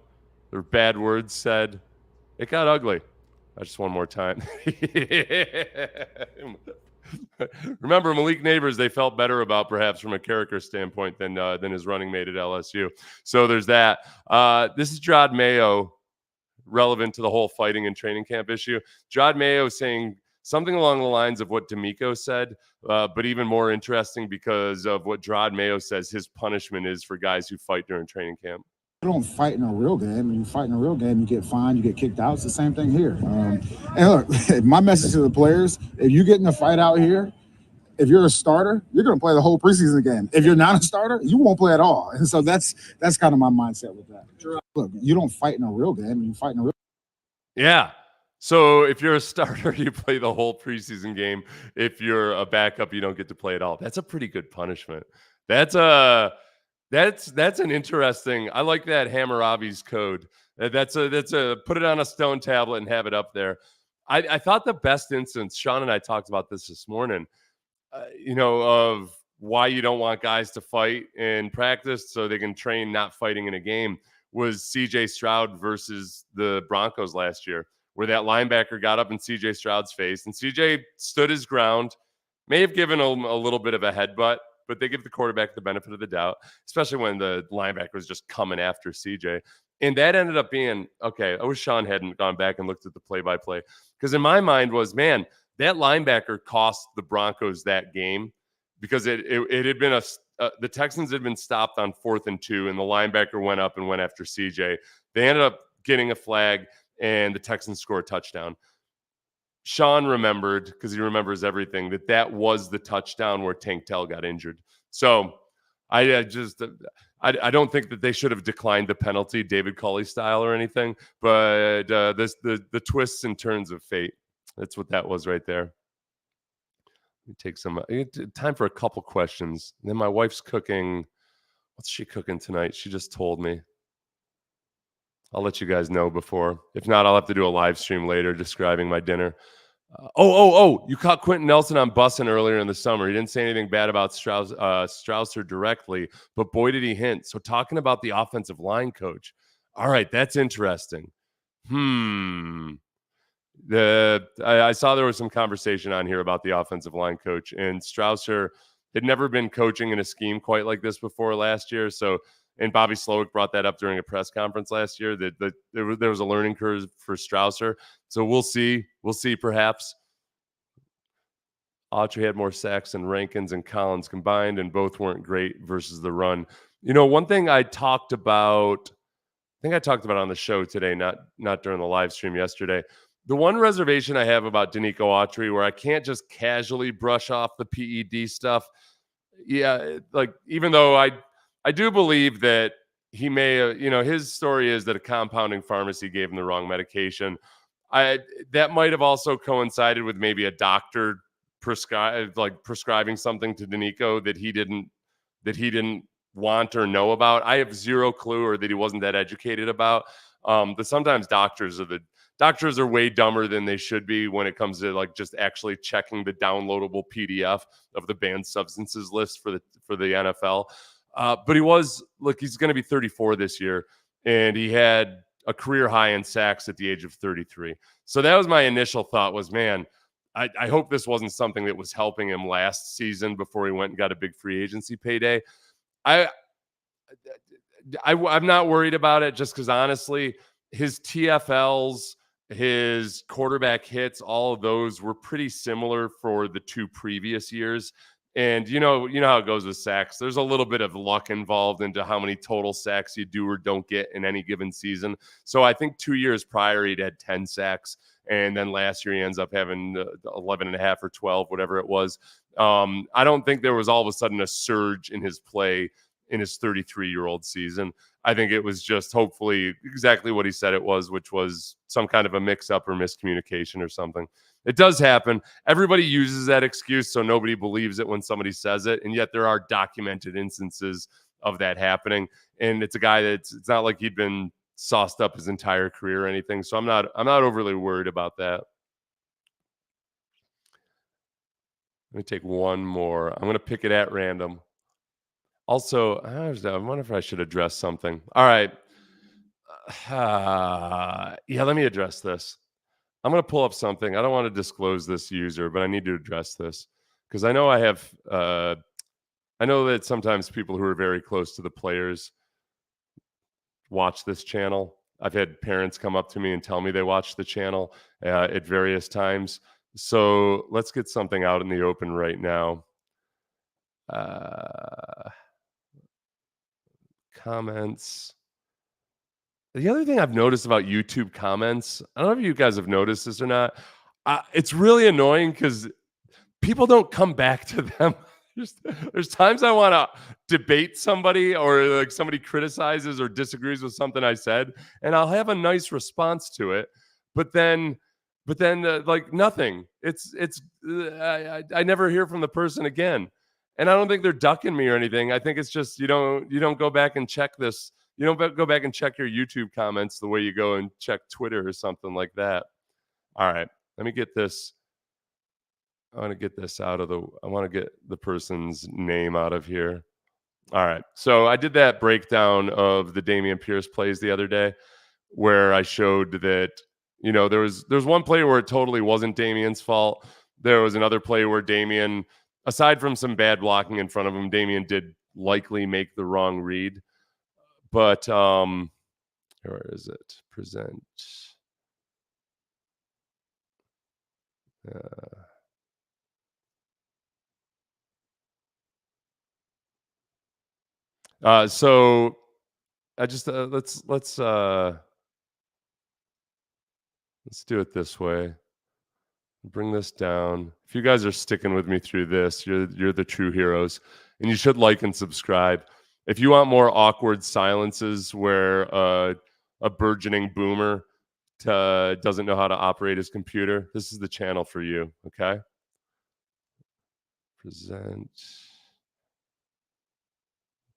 There were bad words said. It got ugly. Just one more time. Remember, Malik Neighbors, they felt better about perhaps from a character standpoint than his running mate at LSU. So there's that. This is Jod Mayo, relevant to the whole fighting and training camp issue. Jod Mayo saying something along the lines of what D'Amico said, but even more interesting because of what Jod Mayo says his punishment is for guys who fight during training camp. You don't fight in a real game. When you fight in a real game, you get fined, you get kicked out. It's the same thing here. And look, my message to the players, if you get in a fight out here, if you're a starter, you're going to play the whole preseason game. If you're not a starter, you won't play at all. And so that's kind of my mindset with that. Look, you don't fight in a real game. You fight in a real. Yeah. So if you're a starter, you play the whole preseason game. If you're a backup, you don't get to play at all. That's a pretty good punishment. That's an interesting. I like that Hammurabi's code. That's a put it on a stone tablet and have it up there. I thought the best instance. Sean and I talked about this morning. Of why you don't want guys to fight in practice so they can train not fighting in a game was CJ Stroud versus the Broncos last year, where that linebacker got up in CJ Stroud's face and CJ stood his ground, may have given him a little bit of a headbutt, but they give the quarterback the benefit of the doubt, especially when the linebacker was just coming after CJ. And that ended up being, okay, I wish Sean hadn't gone back and looked at the play-by-play, because in my mind was, man, that linebacker cost the Broncos that game because it had been the Texans had been stopped on 4th and 2, and the linebacker went up and went after CJ. They ended up getting a flag, and the Texans scored a touchdown. Sean remembered, because he remembers everything, that was the touchdown where Tank Tell got injured. So I don't think that they should have declined the penalty, David Culley style or anything, but the twists and turns of fate. That's what that was right there. Let me take some time for a couple questions. Then my wife's cooking. What's she cooking tonight? She just told me. I'll let you guys know before. If not, I'll have to do a live stream later describing my dinner. You caught Quentin Nelson on bussing earlier in the summer. He didn't say anything bad about Strausser directly, but boy, did he hint. So talking about the offensive line coach. All right, that's interesting. I saw there was some conversation on here about the offensive line coach, and Strausser had never been coaching in a scheme quite like this before last year. So, and Bobby Slowik brought that up during a press conference last year that there was a learning curve for Strausser. So we'll see. We'll see. Perhaps Autry had more sacks than Rankins and Collins combined, and both weren't great versus the run. One thing I talked about, I think I talked about on the show today, not during the live stream yesterday. The one reservation I have about Nico Autry, where I can't just casually brush off the PED stuff. Yeah, like even though I do believe that he may, his story is that a compounding pharmacy gave him the wrong medication. That might have also coincided with maybe a doctor prescribing something to Nico that he didn't want or know about. I have zero clue, or that he wasn't that educated about. But sometimes doctors are way dumber than they should be when it comes to like just actually checking the downloadable PDF of the banned substances list for the NFL. But he's going to be 34 this year, and he had a career high in sacks at the age of 33. So that was my initial thought was, man, I hope this wasn't something that was helping him last season before he went and got a big free agency payday. I'm not worried about it, just because honestly, his TFLs, his quarterback hits, all of those were pretty similar for the two previous years. And you know how it goes with sacks. There's a little bit of luck involved into how many total sacks you do or don't get in any given season. So I think 2 years prior, he'd had 10 sacks. And then last year, he ends up having 11 and a half or 12, whatever it was. I don't think there was all of a sudden a surge in his play in his 33-year-old season. I think it was just hopefully exactly what he said it was, which was some kind of a mix-up or miscommunication or something. It does happen. Everybody uses that excuse, so nobody believes it when somebody says it, and yet there are documented instances of that happening. And it's a guy it's not like he'd been sauced up his entire career or anything, so I'm not overly worried about that. Let me take one more. I'm going to pick it at random. Also, I wonder if I should address something. All right. Yeah, let me address this. I'm going to pull up something. I don't want to disclose this user, but I need to address this because I know I know that sometimes people who are very close to the players watch this channel. I've had parents come up to me and tell me they watch the channel at various times. So let's get something out in the open right now. Comments. The other thing I've noticed about YouTube comments, I don't know if you guys have noticed this or not. It's really annoying because people don't come back to them. There's times I want to debate somebody, or like somebody criticizes or disagrees with something I said, and I'll have a nice response to it. But then like nothing. I never hear from the person again. And I don't think they're ducking me or anything. I think it's just you don't go back and check this. You don't go back and check your YouTube comments the way you go and check Twitter or something like that. All right, let me get this. I want to get this I want to get the person's name out of here. All right. So I did that breakdown of the Dameon Pierce plays the other day where I showed that, there's one play where it totally wasn't Dameon's fault. There was another play where Dameon, aside from some bad blocking in front of him, Dameon did likely make the wrong read. But where is it? Present. So I just let's do it this way. Bring this down. If you guys are sticking with me through this, you're the true heroes, and you should like and subscribe. If you want more awkward silences where a burgeoning boomer doesn't know how to operate his computer, this is the channel for you. Okay. Present.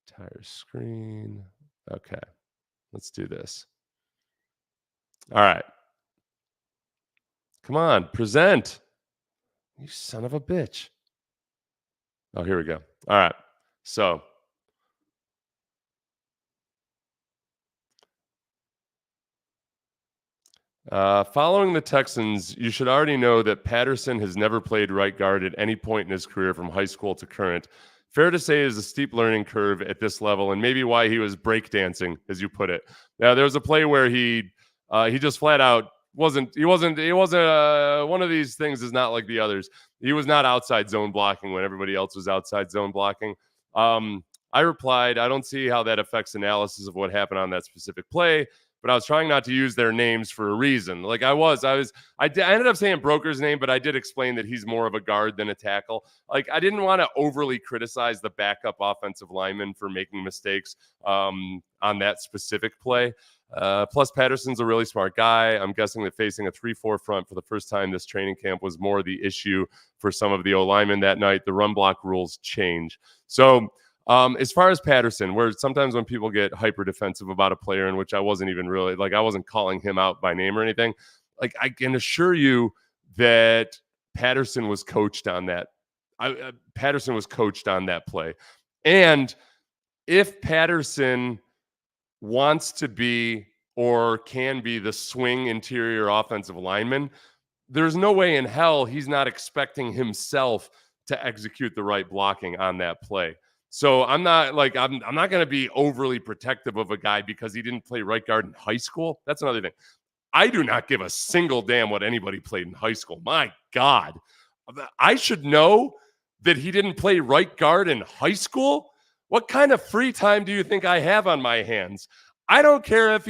Entire screen. Okay. Let's do this. All right. Come on, present. You son of a bitch. Oh, here we go. All right. So Following the Texans, you should already know that Patterson has never played right guard at any point in his career from high school to current. Fair to say is a steep learning curve at this level, and maybe why he was breakdancing, as you put it. Now, there was a play where he just flat out wasn't one of these things is not like the others. He was not outside zone blocking when everybody else was outside zone blocking. I replied, I don't see how that affects analysis of what happened on that specific play, but I was trying not to use their names for a reason. Like I ended up saying Broker's name, but I did explain that he's more of a guard than a tackle. Like I didn't want to overly criticize the backup offensive lineman for making mistakes on that specific play. Plus, Patterson's a really smart guy. I'm guessing that facing a 3-4 front for the first time this training camp was more the issue for some of the O-linemen that night. The run block rules change. So as far as Patterson, where sometimes when people get hyper defensive about a player, in which I wasn't even really like, I wasn't calling him out by name or anything. Like I can assure you that Patterson was coached on that. Patterson was coached on that play. And if Patterson wants to be or can be the swing interior offensive lineman, there's no way in hell he's not expecting himself to execute the right blocking on that play. So I'm not going to be overly protective of a guy because he didn't play right guard in high school. That's another thing. I do not give a single damn what anybody played in high school. My God, I should know that he didn't play right guard in high school. What kind of free time do you think I have on my hands? I don't care if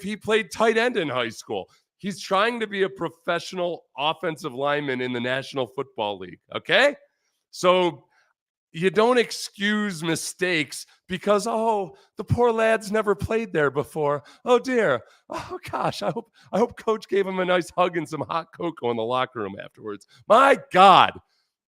he played tight end in high school. He's trying to be a professional offensive lineman in the National Football League. Okay? So you don't excuse mistakes because, oh, the poor lad's never played there before. Oh dear. Oh gosh, I hope coach gave him a nice hug and some hot cocoa in the locker room afterwards. My God,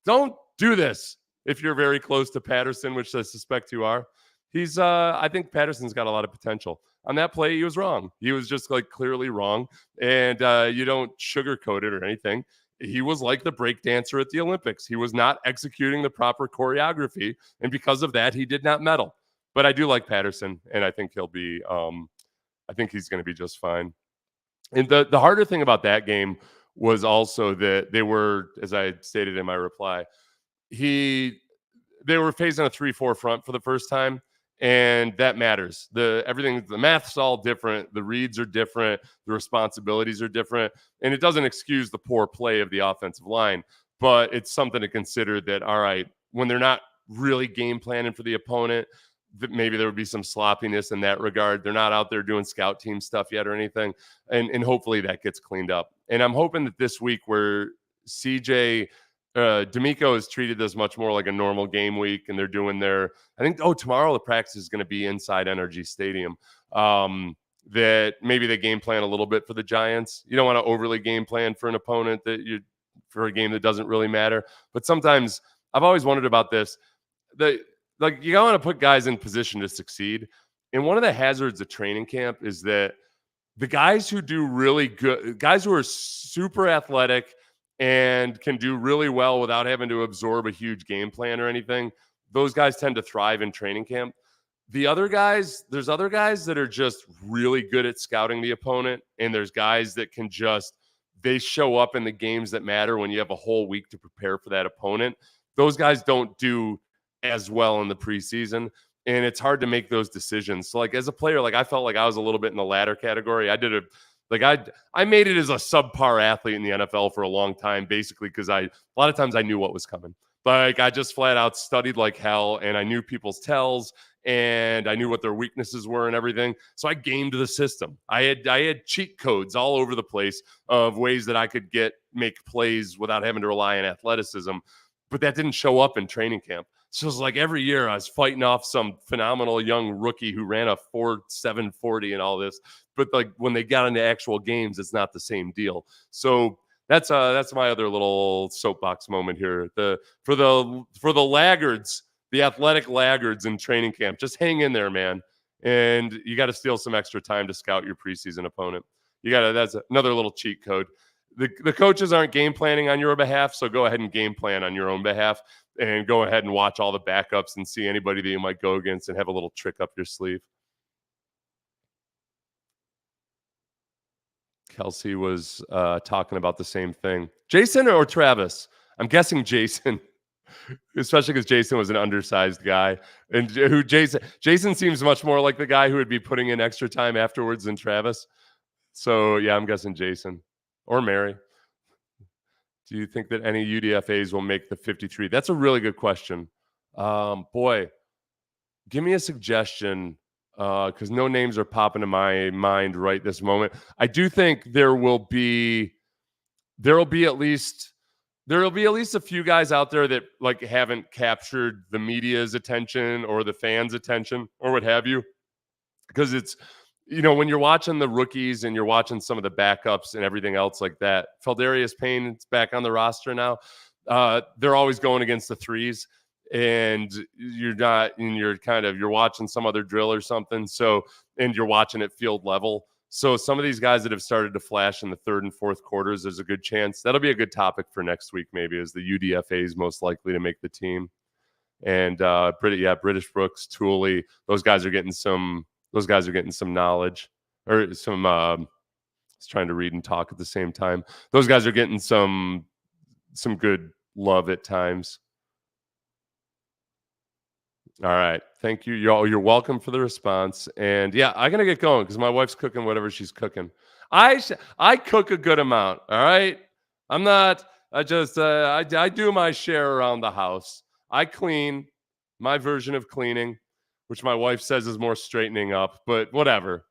don't do this if you're very close to Patterson, which I suspect you are. I think Patterson's got a lot of potential. On that play, he was wrong. He was just like clearly wrong. And you don't sugarcoat it or anything. He was like the break dancer at the Olympics. He was not executing the proper choreography. And because of that, he did not medal. But I do like Patterson, and I think he'll be I think he's going to be just fine. And the harder thing about that game was also that they were, as I stated in my reply, they were facing a 3-4 front for the first time. And that matters. The math's all different. The reads are different. The responsibilities are different. And it doesn't excuse the poor play of the offensive line, but it's something to consider that, all right, when they're not really game planning for the opponent, that maybe there would be some sloppiness in that regard. They're not out there doing scout team stuff yet or anything. And hopefully that gets cleaned up. And I'm hoping that this week where CJ D'Amico is treated this much more like a normal game week, and they're doing tomorrow the practice is going to be inside Energy Stadium. That maybe they game plan a little bit for the Giants. You don't want to overly game plan for an opponent for a game that doesn't really matter. But sometimes I've always wondered about this. You want to put guys in position to succeed. And one of the hazards of training camp is that the guys who do really good, guys who are super athletic and can do really well without having to absorb a huge game plan or anything, those guys tend to thrive in training camp. There's other guys that are just really good at scouting the opponent, and there's guys that they show up in the games that matter when you have a whole week to prepare for that opponent. Those guys don't do as well in the preseason, and it's hard to make those decisions. So, as a player, I felt like I was a little bit in the latter category. I made it as a subpar athlete in the NFL for a long time, basically because a lot of times I knew what was coming. I just flat out studied like hell, and I knew people's tells, and I knew what their weaknesses were and everything. So I gamed the system. I had cheat codes all over the place of ways that I could make plays without having to rely on athleticism, but that didn't show up in training camp. So it's like every year I was fighting off some phenomenal young rookie who ran a 4.7 40 and all this. But when they got into actual games, it's not the same deal. So that's my other little soapbox moment here. For the laggards, the athletic laggards in training camp, just hang in there, man. And you got to steal some extra time to scout your preseason opponent. That's another little cheat code. The coaches aren't game planning on your behalf, so go ahead and game plan on your own behalf and go ahead and watch all the backups and see anybody that you might go against and have a little trick up your sleeve. Kelsey was talking about the same thing. Jason or Travis? I'm guessing Jason, especially because Jason was an undersized guy, and who Jason seems much more like the guy who would be putting in extra time afterwards than Travis. So yeah, I'm guessing Jason or Mary. Do you think that any UDFAs will make the 53? That's a really good question. Boy, give me a suggestion because no names are popping to my mind right this moment. I do think there will be at least a few guys out there that like haven't captured the media's attention or the fans' attention or what have you, because it's, when you're watching the rookies and you're watching some of the backups and everything else like that. Feldarius Payne is back on the roster now. They're always going against the threes, and you're watching some other drill or something. So, and you're watching it field level. So some of these guys that have started to flash in the third and fourth quarters, there's a good chance that'll be a good topic for next week. Maybe is the UDFAs most likely to make the team, and British Brooks, Tooley, those guys are getting some knowledge or some. I was trying to read and talk at the same time. Those guys are getting some good love at times. All right. Thank you. You're welcome for the response. And yeah, I'm going to get going because my wife's cooking whatever she's cooking. I cook a good amount. All right. I'm not, I do my share around the house. I clean my version of cleaning, which my wife says is more straightening up, but whatever.